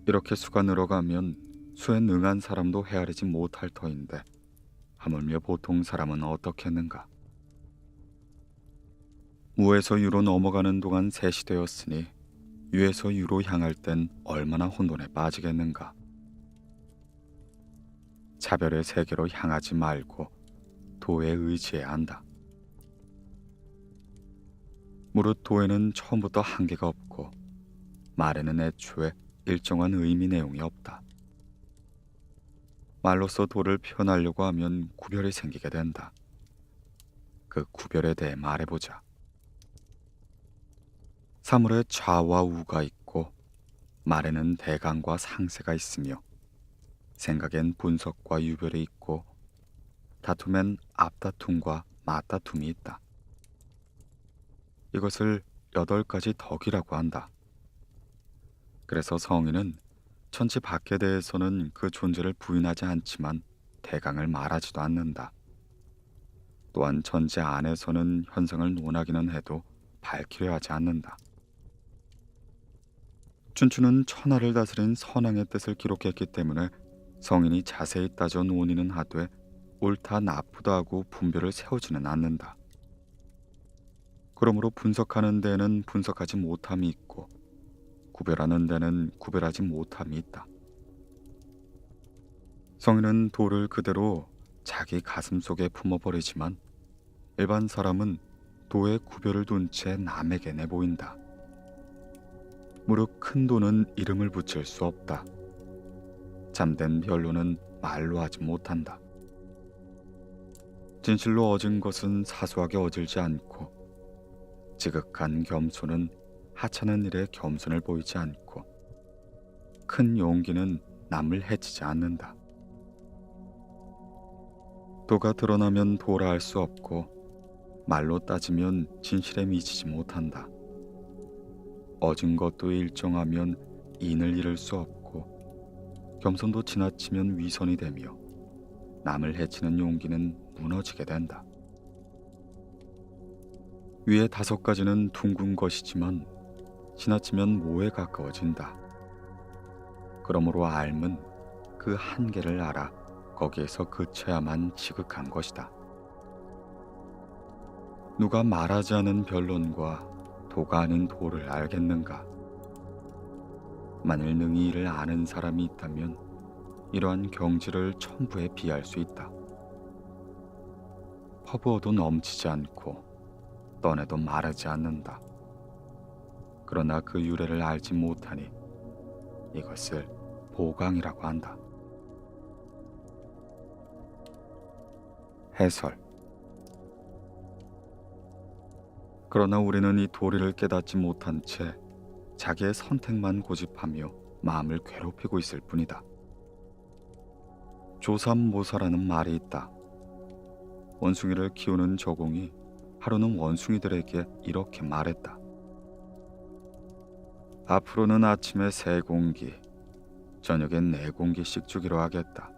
이렇게 수가 늘어가면 수에 능한 사람도 헤아리지 못할 터인데 하물며 보통 사람은 어떻겠는가? 무에서 유로 넘어가는 동안 셋이 되었으니 유에서 유로 향할 땐 얼마나 혼돈에 빠지겠는가? 차별의 세계로 향하지 말고 도에 의지해야 한다. 무릇 도에는 처음부터 한계가 없고 말에는 애초에 일정한 의미 내용이 없다. 말로써 도를 표현하려고 하면 구별이 생기게 된다. 그 구별에 대해 말해보자. 사물에 좌와 우가 있고 말에는 대강과 상세가 있으며 생각엔 분석과 유별이 있고 다툼엔 앞다툼과 맞다툼이 있다. 이것을 8가지 덕이라고 한다. 그래서 성인은 천지 밖에 대해서는 그 존재를 부인하지 않지만 대강을 말하지도 않는다. 또한 천지 안에서는 현상을 논하기는 해도 밝히려 하지 않는다. 춘추는 천하를 다스린 선왕의 뜻을 기록했기 때문에 성인이 자세히 따져 논의는 하되 옳다 나쁘다 하고 분별을 세우지는 않는다. 그러므로 분석하는 데에는 분석하지 못함이 있고 구별하는 데는 구별하지 못함이 있다. 성인은 도를 그대로 자기 가슴 속에 품어버리지만 일반 사람은 도의 구별을 둔 채 남에게 내보인다. 무릇 큰 도는 이름을 붙일 수 없다. 잠든 변론은 말로 하지 못한다. 진실로 얻은 것은 사소하게 얻을지 않고 지극한 겸손은 하찮은 일에 겸손을 보이지 않고 큰 용기는 남을 해치지 않는다. 도가 드러나면 도라 할 수 없고 말로 따지면 진실에 미치지 못한다. 얻은 것도 일정하면 인을 잃을 수 없고 겸손도 지나치면 위선이 되며 남을 해치는 용기는 무너지게 된다. 위에 5가지는 둥근 것이지만 지나치면 모에 가까워진다. 그러므로 알면 그 한계를 알아 거기에서 그쳐야만 지극한 것이다. 누가 말하지 않은 변론과 도가 아닌 도를 알겠는가? 만일 능히 이를 아는 사람이 있다면 이러한 경지를 천부에 비할 수 있다. 퍼부어도 넘치지 않고 떠내도 마르지 않는다. 그러나 그 유래를 알지 못하니 이것을 보강이라고 한다. 해설. 그러나 우리는 이 도리를 깨닫지 못한 채 자기의 선택만 고집하며 마음을 괴롭히고 있을 뿐이다. 조삼모사라는 말이 있다. 원숭이를 키우는 저공이 하루는 원숭이들에게 이렇게 말했다. 앞으로는 아침에 3공기, 저녁엔 4공기씩 주기로 하겠다.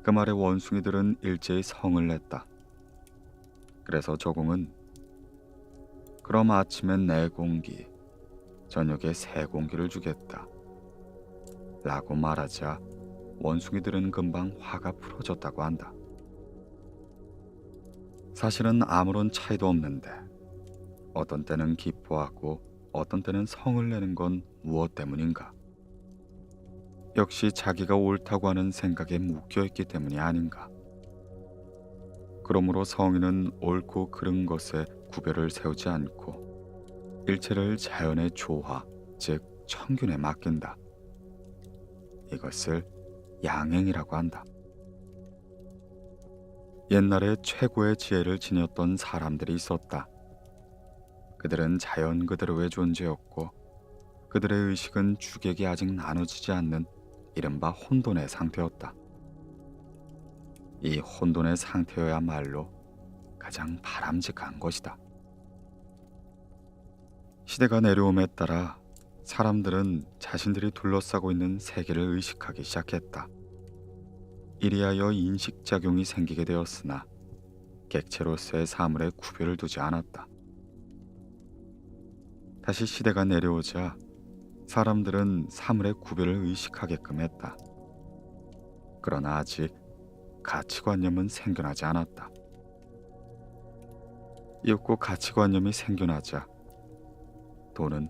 그 말에 원숭이들은 일제히 성을 냈다. 그래서 저공은 그럼 아침엔 4공기, 저녁에 3공기를 주겠다. 라고 말하자 원숭이들은 금방 화가 풀어졌다고 한다. 사실은 아무런 차이도 없는데 어떤 때는 기뻐하고 어떤 때는 성을 내는 건 무엇 때문인가? 역시 자기가 옳다고 하는 생각에 묶여있기 때문이 아닌가? 그러므로 성인은 옳고 그른 것에 구별을 세우지 않고 일체를 자연의 조화, 즉 천균에 맡긴다. 이것을 양행이라고 한다. 옛날에 최고의 지혜를 지녔던 사람들이 있었다. 그들은 자연 그대로의 존재였고 그들의 의식은 주객이 아직 나눠지지 않는 이른바 혼돈의 상태였다. 이 혼돈의 상태여야말로 가장 바람직한 것이다. 시대가 내려옴에 따라 사람들은 자신들이 둘러싸고 있는 세계를 의식하기 시작했다. 이리하여 인식작용이 생기게 되었으나 객체로서의 사물에 구별을 두지 않았다. 다시 시대가 내려오자 사람들은 사물의 구별을 의식하게끔 했다. 그러나 아직 가치관념은 생겨나지 않았다. 이윽고 가치관념이 생겨나자 돈은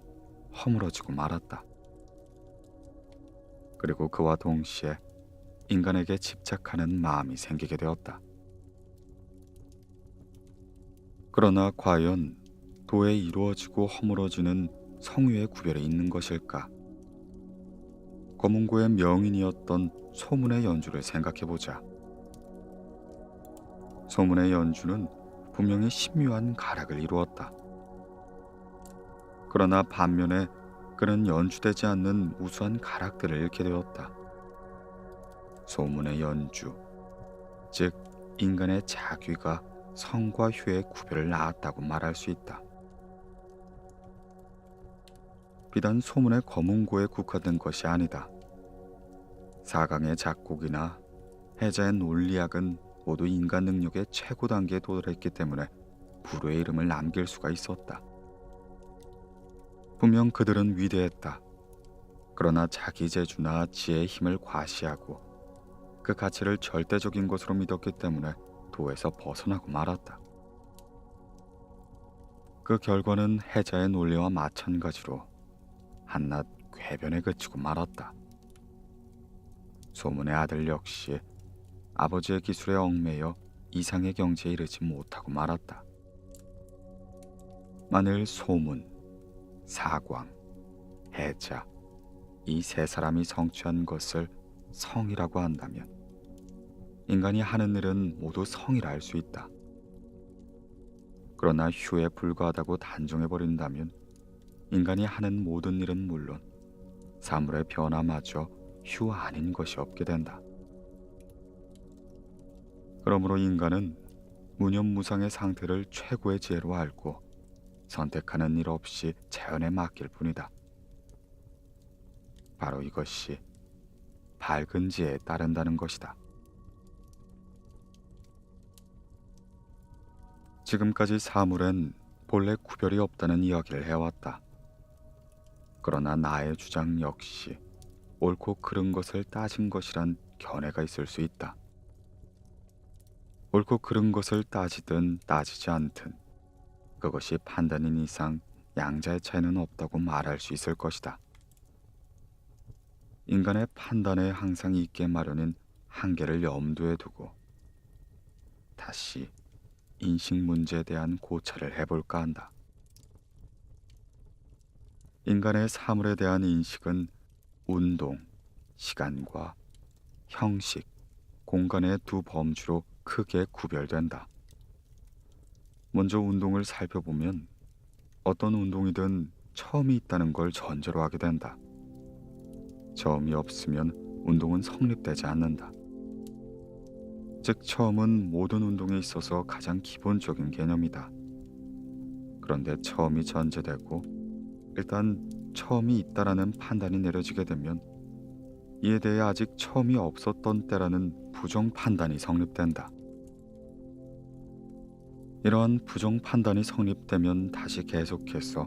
허물어지고 말았다. 그리고 그와 동시에 인간에게 집착하는 마음이 생기게 되었다. 그러나 과연 도에 이루어지고 허물어지는 성유의 구별이 있는 것일까? 검은고의 명인이었던 소문의 연주를 생각해보자. 소문의 연주는 분명히 신묘한 가락을 이루었다. 그러나 반면에 그는 연주되지 않는 우수한 가락들을 잃게 되었다. 소문의 연주, 즉 인간의 자귀가 성과 휴의 구별을 낳았다고 말할 수 있다. 비단 소문의 검은고에 국한된 것이 아니다. 사강의 작곡이나 해자의 논리학은 모두 인간 능력의 최고 단계에 도달했기 때문에 불후의 이름을 남길 수가 있었다. 분명 그들은 위대했다. 그러나 자기 재주나 지혜의 힘을 과시하고 그 가치를 절대적인 것으로 믿었기 때문에 도에서 벗어나고 말았다. 그 결과는 해자의 논리와 마찬가지로 한낱 궤변에 그치고 말았다. 소문의 아들 역시 아버지의 기술에 얽매여 이상의 경지에 이르지 못하고 말았다. 만일 소문, 사광, 해자 이 세 사람이 성취한 것을 성이라고 한다면 인간이 하는 일은 모두 성이라 할 수 있다. 그러나 휴에 불과하다고 단정해버린다면 인간이 하는 모든 일은 물론 사물의 변화마저 휴 아닌 것이 없게 된다. 그러므로 인간은 무념무상의 상태를 최고의 지혜로 알고 선택하는 일 없이 자연에 맡길 뿐이다. 바로 이것이 밝은 지혜에 따른다는 것이다. 지금까지 사물엔 본래 구별이 없다는 이야기를 해왔다. 그러나 나의 주장 역시 옳고 그른 것을 따진 것이란 견해가 있을 수 있다. 옳고 그른 것을 따지든 따지지 않든 그것이 판단인 이상 양자의 차이는 없다고 말할 수 있을 것이다. 인간의 판단에 항상 있게 마련인 한계를 염두에 두고 다시 인식 문제에 대한 고찰을 해볼까 한다. 인간의 사물에 대한 인식은 운동, 시간과 형식, 공간의 두 범주로 크게 구별된다. 먼저 운동을 살펴보면 어떤 운동이든 처음이 있다는 걸 전제로 하게 된다. 처음이 없으면 운동은 성립되지 않는다. 즉 처음은 모든 운동에 있어서 가장 기본적인 개념이다. 그런데 처음이 전제되고 일단 처음이 있다라는 판단이 내려지게 되면 이에 대해 아직 처음이 없었던 때라는 부정 판단이 성립된다. 이러한 부정 판단이 성립되면 다시 계속해서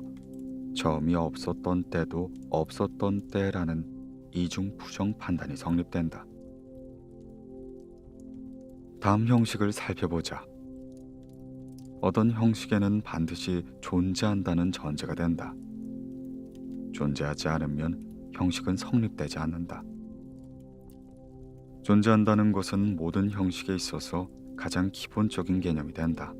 처음이 없었던 때도 없었던 때라는 이중 부정 판단이 성립된다. 다음 형식을 살펴보자. 어떤 형식에는 반드시 존재한다는 전제가 된다. 존재하지 않으면 형식은 성립되지 않는다. 존재한다는 것은 모든 형식에 있어서 가장 기본적인 개념이 된다.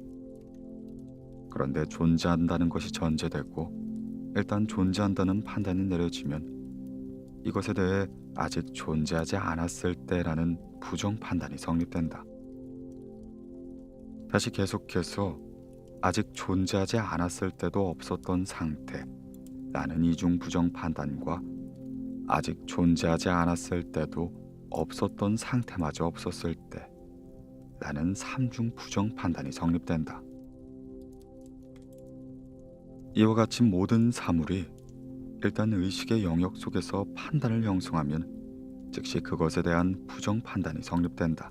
그런데 존재한다는 것이 전제되고 일단 존재한다는 판단이 내려지면 이것에 대해 아직 존재하지 않았을 때라는 부정 판단이 성립된다. 다시 계속해서 아직 존재하지 않았을 때도 없었던 상태 라는 이중 부정 판단과 아직 존재하지 않았을 때도 없었던 상태마저 없었을 때 라는 삼중 부정 판단이 성립된다. 이와 같이 모든 사물이 일단 의식의 영역 속에서 판단을 형성하면 즉시 그것에 대한 부정 판단이 성립된다.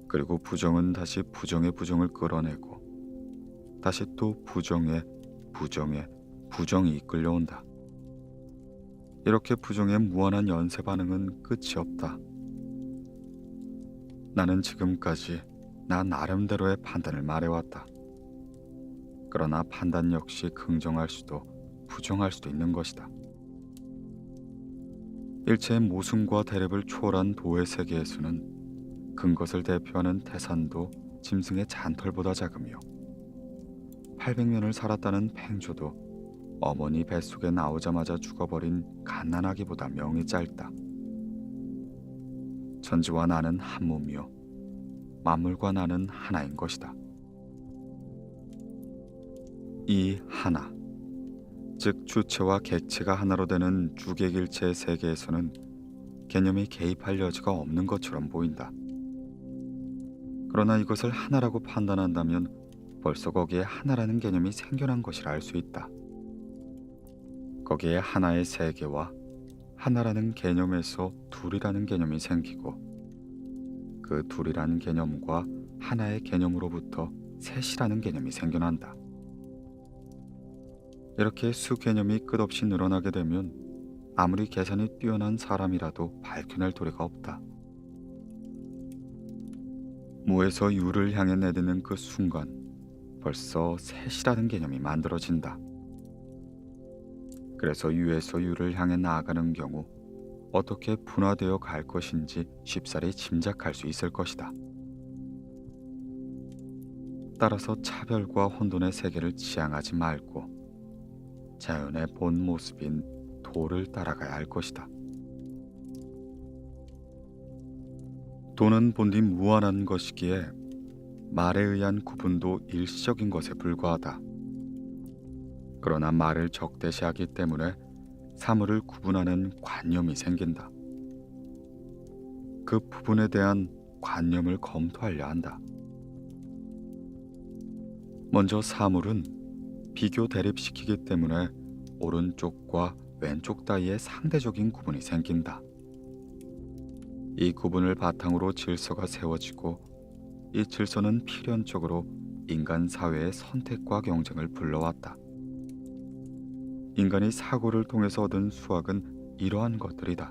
그리고 부정은 다시 부정의 부정을 끌어내고 다시 또 부정의 부정이 이끌려온다. 이렇게 부정의 무한한 연쇄 반응은 끝이 없다. 나는 지금까지 나 나름대로의 판단을 말해왔다. 그러나 판단 역시 긍정할 수도 부정할 수도 있는 것이다. 일체의 모순과 대립을 초월한 도의 세계에서는 근것을 대표하는 태산도 짐승의 잔털보다 작으며 800년을 살았다는 팽조도 어머니 뱃속에 나오자마자 죽어버린 갓난아기보다 명이 짧다. 천지와 나는 한 몸이요 만물과 나는 하나인 것이다. 이 하나, 즉 주체와 객체가 하나로 되는 주객일체의 세계에서는 개념이 개입할 여지가 없는 것처럼 보인다. 그러나 이것을 하나라고 판단한다면 벌써 거기에 하나라는 개념이 생겨난 것이라 알 수 있다. 거기에 하나의 세계와 하나라는 개념에서 둘이라는 개념이 생기고 그 둘이라는 개념과 하나의 개념으로부터 셋이라는 개념이 생겨난다. 이렇게 수 개념이 끝없이 늘어나게 되면 아무리 계산이 뛰어난 사람이라도 밝혀낼 도리가 없다. 무에서 유를 향해 내딛는 그 순간 벌써 셋이라는 개념이 만들어진다. 그래서 유에서 유를 향해 나아가는 경우 어떻게 분화되어 갈 것인지 쉽사리 짐작할 수 있을 것이다. 따라서 차별과 혼돈의 세계를 지향하지 말고 자연의 본 모습인 도를 따라가야 할 것이다. 도는 본디 무한한 것이기에 말에 의한 구분도 일시적인 것에 불과하다. 그러나 말을 적대시하기 때문에 사물을 구분하는 관념이 생긴다. 그 부분에 대한 관념을 검토하려 한다. 먼저 사물은 비교 대립시키기 때문에 오른쪽과 왼쪽 따위의 상대적인 구분이 생긴다. 이 구분을 바탕으로 질서가 세워지고 이 질서는 필연적으로 인간 사회의 선택과 경쟁을 불러왔다. 인간이 사고를 통해서 얻은 수학은 이러한 것들이다.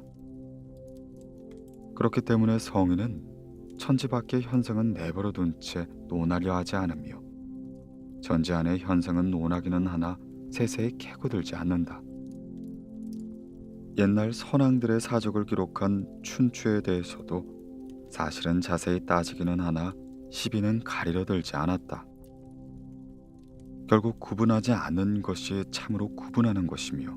그렇기 때문에 성인은 천지밖의 현상은 내버려 둔 채 논하려 하지 않으며 전지 안의 현상은 논하기는 하나 세세히 캐고들지 않는다. 옛날 선왕들의 사적을 기록한 춘추에 대해서도 사실은 자세히 따지기는 하나 시비는 가리려 들지 않았다. 결국 구분하지 않는 것이 참으로 구분하는 것이며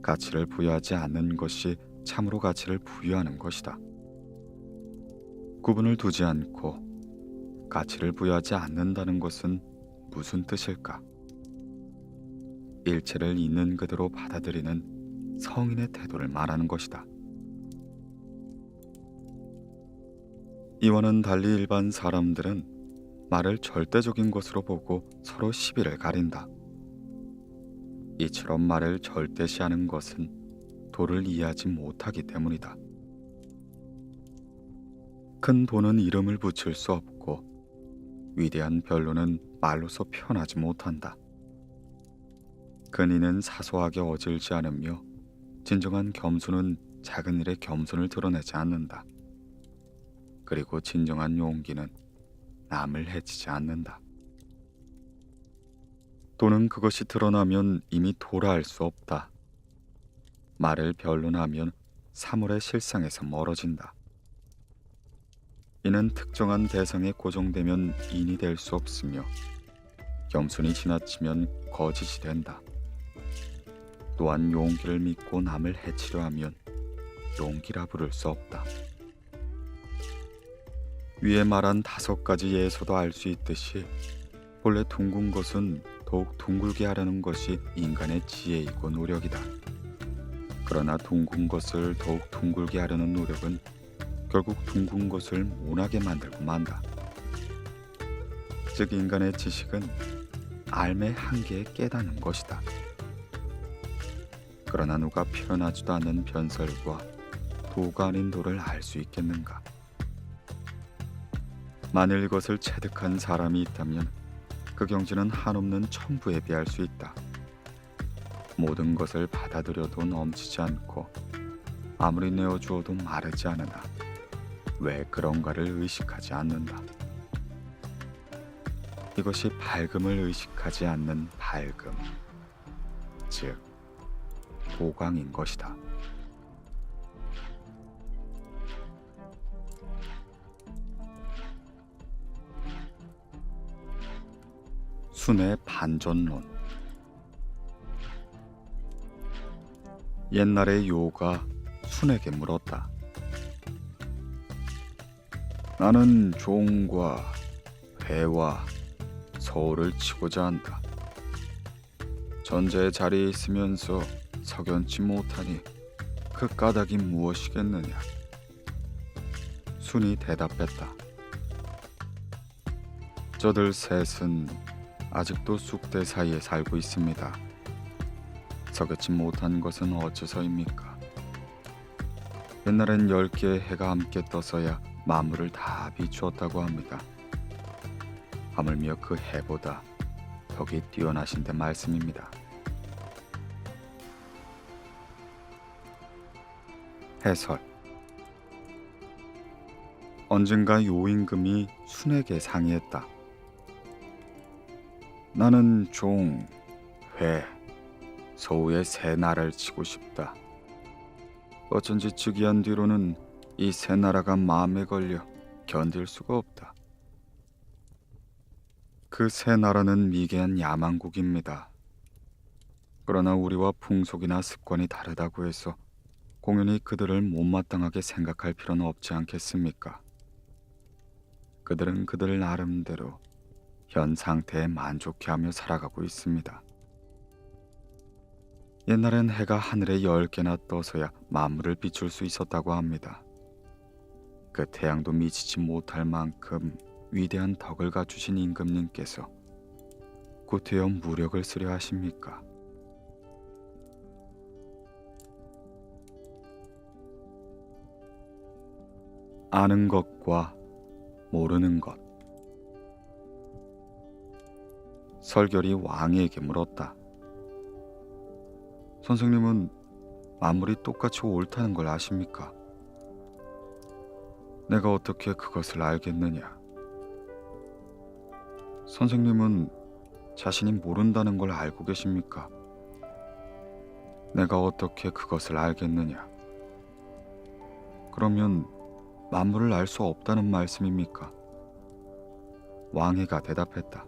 가치를 부여하지 않는 것이 참으로 가치를 부여하는 것이다. 구분을 두지 않고 가치를 부여하지 않는다는 것은 무슨 뜻일까? 일체를 있는 그대로 받아들이는 성인의 태도를 말하는 것이다. 이와는 달리 일반 사람들은 말을 절대적인 것으로 보고 서로 시비를 가린다. 이처럼 말을 절대시하는 것은 도를 이해하지 못하기 때문이다. 큰 도는 이름을 붙일 수 없고 위대한 변론은 말로서 표현하지 못한다. 근위는 사소하게 어질지 않으며 진정한 겸손은 작은 일에 겸손을 드러내지 않는다. 그리고 진정한 용기는 남을 해치지 않는다. 또는 그것이 드러나면 이미 도라할 수 없다. 말을 변론하면 사물의 실상에서 멀어진다. 이는 특정한 대상에 고정되면 인이 될 수 없으며 겸손이 지나치면 거짓이 된다. 또한 용기를 믿고 남을 해치려 하면 용기라 부를 수 없다. 위에 말한 5가지 예에서도 알 수 있듯이 본래 둥근 것은 더욱 둥글게 하려는 것이 인간의 지혜이고 노력이다. 그러나 둥근 것을 더욱 둥글게 하려는 노력은 결국 둥근 것을 모나게 만들고 만다. 즉 인간의 지식은 삶의 한계에 깨닫는 것이다. 그러나 누가 표현하지도 않는 변설과 도가 아닌 도를 알 수 있겠는가? 만일 이것을 체득한 사람이 있다면 그 경지는 한없는 천부에 비할 수 있다. 모든 것을 받아들여도 넘치지 않고 아무리 내어주어도 마르지 않으나 왜 그런가를 의식하지 않는다. 이것이 밝음을 의식하지 않는 밝음, 즉 도광인 것이다. 순의 반전론. 옛날에 요가 순에게 물었다. 나는 종과 회와 서울을 치고자 한다. 전제의 자리에 있으면서 석연치 못하니 그 까닭이 무엇이겠느냐? 순이 대답했다. 저들 셋은 아직도 쑥대 사이에 살고 있습니다. 서겹지 못한 것은 어째서입니까? 옛날엔 10개의 해가 함께 떠서야 만물을 다 비추었다고 합니다. 하물며 그 해보다 덕이 뛰어나신데 말씀입니다. 해설. 언젠가 요임금이 순에게 상의했다. 나는 종, 회, 서우의 세 나라를 치고 싶다. 어쩐지 즉위한 뒤로는 이 세 나라가 마음에 걸려 견딜 수가 없다. 그 세 나라는 미개한 야만국입니다. 그러나 우리와 풍속이나 습관이 다르다고 해서 공연히 그들을 못마땅하게 생각할 필요는 없지 않겠습니까? 그들은 그들 나름대로 현 상태에 만족해하며 살아가고 있습니다. 옛날엔 해가 하늘에 10개나 떠서야 만물을 비출 수 있었다고 합니다. 그 태양도 미치지 못할 만큼 위대한 덕을 갖추신 임금님께서 구태여 무력을 쓰려 하십니까? 아는 것과 모르는 것. 설결이 왕에게 물었다. 선생님은 만물이 똑같이 옳다는 걸 아십니까? 내가 어떻게 그것을 알겠느냐? 선생님은 자신이 모른다는 걸 알고 계십니까? 내가 어떻게 그것을 알겠느냐? 그러면 만물을 알 수 없다는 말씀입니까? 왕해가 대답했다.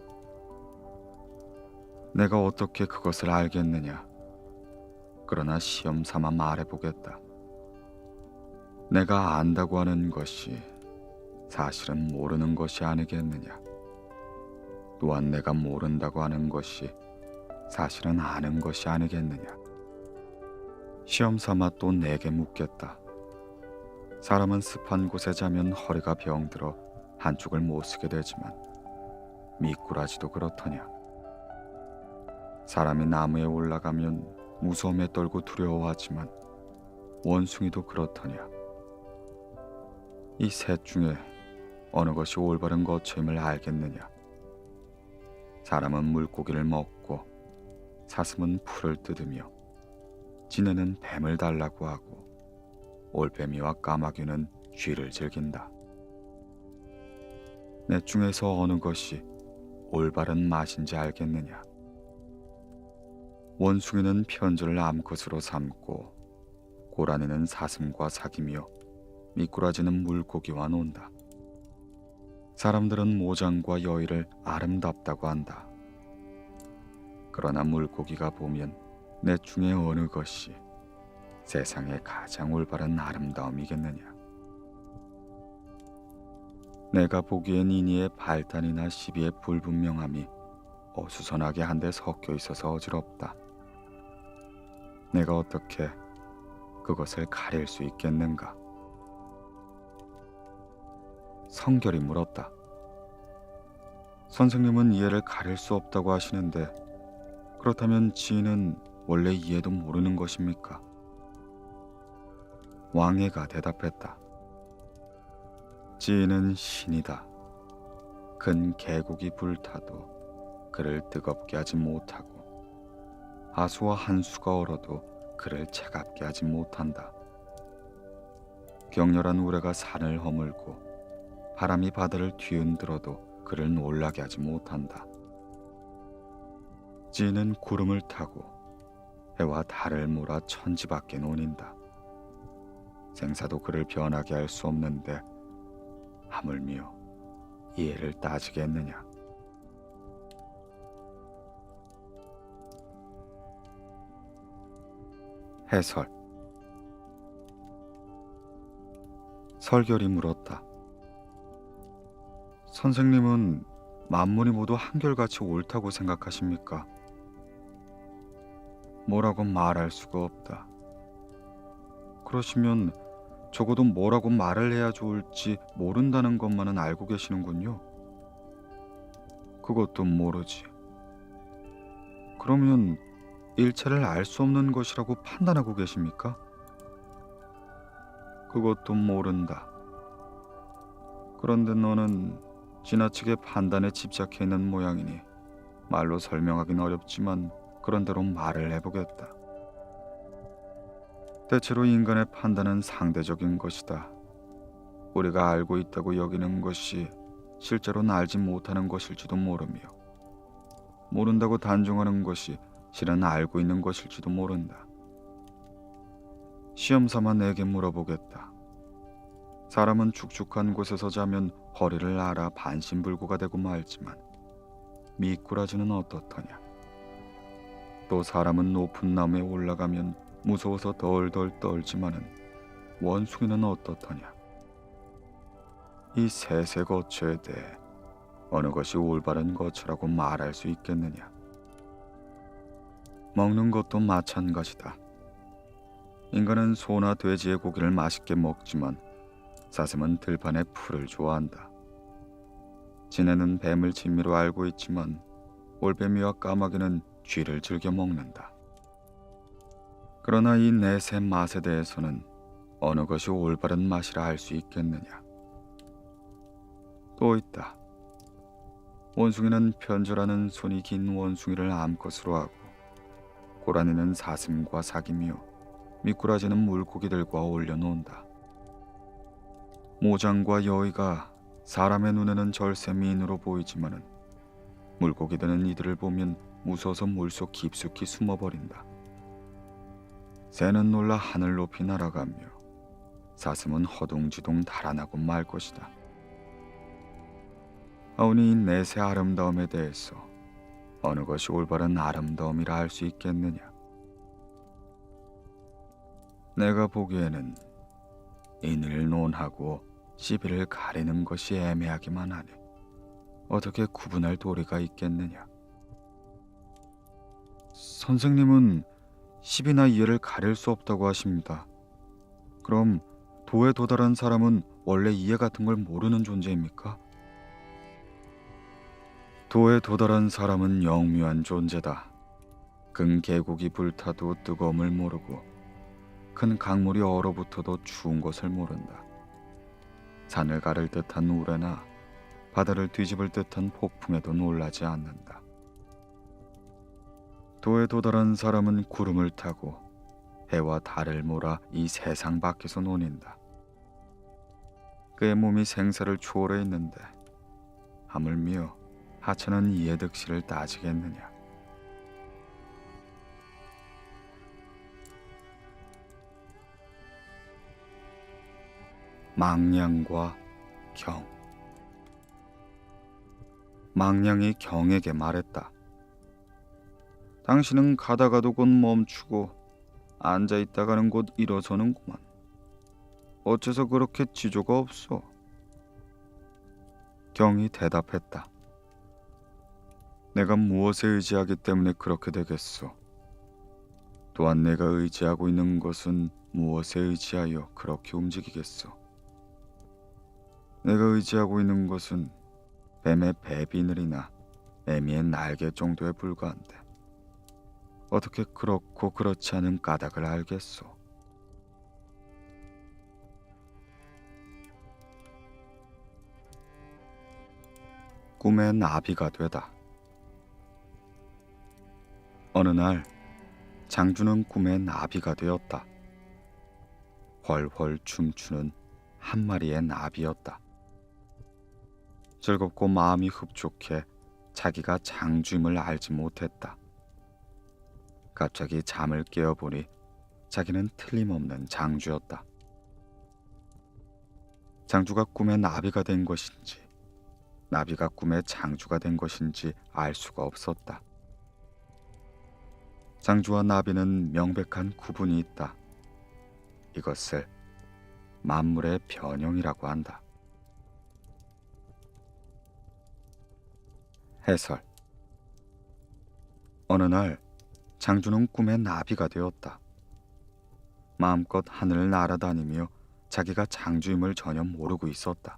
내가 어떻게 그것을 알겠느냐? 그러나 시험 삼아 말해보겠다. 내가 안다고 하는 것이 사실은 모르는 것이 아니겠느냐? 또한 내가 모른다고 하는 것이 사실은 아는 것이 아니겠느냐? 시험 삼아 또 내게 묻겠다. 사람은 습한 곳에 자면 허리가 병들어 한쪽을 못 쓰게 되지만 미꾸라지도 그렇더냐? 사람이 나무에 올라가면 무서움에 떨고 두려워하지만 원숭이도 그렇더냐? 이 셋 중에 어느 것이 올바른 거처임을 알겠느냐? 사람은 물고기를 먹고 사슴은 풀을 뜯으며 지네는 뱀을 달라고 하고 올빼미와 까마귀는 쥐를 즐긴다. 넷 중에서 어느 것이 올바른 맛인지 알겠느냐? 원숭이는 편지를 암컷으로 삼고 고라니는 사슴과 사귀며 미꾸라지는 물고기와 논다. 사람들은 모장과 여의를 아름답다고 한다. 그러나 물고기가 보면 넷 중에 어느 것이 세상의 가장 올바른 아름다움이겠느냐? 내가 보기엔 이니의 발단이나 시비의 불분명함이 어수선하게 한데 섞여 있어서 어지럽다. 내가 어떻게 그것을 가릴 수 있겠는가? 성결이 물었다. 선생님은 이해를 가릴 수 없다고 하시는데 그렇다면 지인은 원래 이해도 모르는 것입니까? 왕해가 대답했다. 지인은 신이다. 큰 계곡이 불타도 그를 뜨겁게 하지 못하고 하수와 한수가 얼어도 그를 차갑게 하지 못한다. 격렬한 우레가 산을 허물고 바람이 바다를 뒤흔들어도 그를 놀라게 하지 못한다. 지인은 구름을 타고 해와 달을 몰아 천지 밖에 논인다. 생사도 그를 변하게 할 수 없는데 하물며 이해를 따지겠느냐? 해설. 설결이 물었다. 선생님은 만물이 모두 한결같이 옳다고 생각하십니까? 뭐라고 말할 수가 없다. 그러시면 적어도 뭐라고 말을 해야 좋을지 모른다는 것만은 알고 계시는군요. 그것도 모르지. 그러면 일체를 알 수 없는 것이라고 판단하고 계십니까? 그것도 모른다. 그런데 너는 지나치게 판단에 집착해 있는 모양이니 말로 설명하긴 어렵지만 그런대로 말을 해보겠다. 대체로 인간의 판단은 상대적인 것이다. 우리가 알고 있다고 여기는 것이 실제로는 알지 못하는 것일지도 모르며 모른다고 단정하는 것이 실은 알고 있는 것일지도 모른다. 시험삼아 내게 물어보겠다. 사람은 축축한 곳에서 자면 허리를 알아 반신불구가 되고 말지만 미꾸라지는 어떻더냐? 또 사람은 높은 나무에 올라가면 무서워서 덜덜 떨지만은 원숭이는 어떻더냐? 이 셋의 거처에 대해 어느 것이 올바른 거처라고 말할 수 있겠느냐? 먹는 것도 마찬가지다. 인간은 소나 돼지의 고기를 맛있게 먹지만 사슴은 들판의 풀을 좋아한다. 지네는 뱀을 진미로 알고 있지만 올빼미와 까마귀는 쥐를 즐겨 먹는다. 그러나 이 넷의 맛에 대해서는 어느 것이 올바른 맛이라 할 수 있겠느냐? 또 있다. 원숭이는 편절하는 손이 긴 원숭이를 암컷으로 하고 고라니는 사슴과 사귀며 미꾸라지는 물고기들과 어울려 논다. 모장과 여의가 사람의 눈에는 절세 미인으로 보이지만은 물고기들은 이들을 보면 무서워서 물속 깊숙이 숨어버린다. 새는 놀라 하늘 높이 날아가며 사슴은 허둥지둥 달아나고 말 것이다. 아우니 이 넷의 아름다움에 대해서 어느 것이 올바른 아름다움이라 할 수 있겠느냐? 내가 보기에는 인을 논하고 시비를 가리는 것이 애매하기만 하니 어떻게 구분할 도리가 있겠느냐? 선생님은 시비나 이해를 가릴 수 없다고 하십니다. 그럼 도에 도달한 사람은 원래 이해 같은 걸 모르는 존재입니까? 도에 도달한 사람은 영묘한 존재다. 큰 계곡이 불타도 뜨거움을 모르고 큰 강물이 얼어붙어도 추운 것을 모른다. 산을 가를 듯한 우레나 바다를 뒤집을 듯한 폭풍에도 놀라지 않는다. 도에 도달한 사람은 구름을 타고 해와 달을 몰아 이 세상 밖에서 노닌다. 그의 몸이 생사를 초월해 있는데 하물며 하찮은 이의 득실을 따지겠느냐. 망량과 경. 망량이 경에게 말했다. 당신은 가다가도 곧 멈추고 앉아있다가는 곧 일어서는구만. 어째서 그렇게 지조가 없어? 경이 대답했다. 내가 무엇에 의지하기 때문에 그렇게 되겠소? 또한 내가 의지하고 있는 것은 무엇에 의지하여 그렇게 움직이겠소? 내가 의지하고 있는 것은 뱀의 배비늘이나 애미의 날개 정도에 불과한데 어떻게 그렇고 그렇지 않은 까닭을 알겠소? 꿈의 나비가 되다. 어느 날 장주는 꿈의 나비가 되었다. 훨훨 춤추는 한 마리의 나비였다. 즐겁고 마음이 흡족해 자기가 장주임을 알지 못했다. 갑자기 잠을 깨어보니 자기는 틀림없는 장주였다. 장주가 꿈의 나비가 된 것인지 나비가 꿈의 장주가 된 것인지 알 수가 없었다. 장주와 나비는 명백한 구분이 있다. 이것을 만물의 변형이라고 한다. 해설. 어느 날 장주는 꿈의 나비가 되었다. 마음껏 하늘을 날아다니며 자기가 장주임을 전혀 모르고 있었다.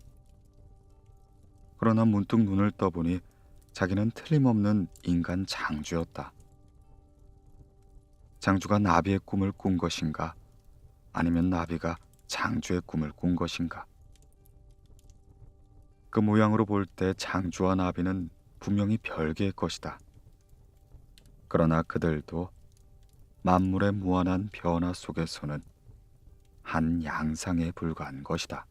그러나 문득 눈을 떠보니 자기는 틀림없는 인간 장주였다. 장주가 나비의 꿈을 꾼 것인가? 아니면 나비가 장주의 꿈을 꾼 것인가? 그 모양으로 볼 때 장주와 나비는 분명히 별개의 것이다. 그러나 그들도 만물의 무한한 변화 속에서는 한 양상에 불과한 것이다.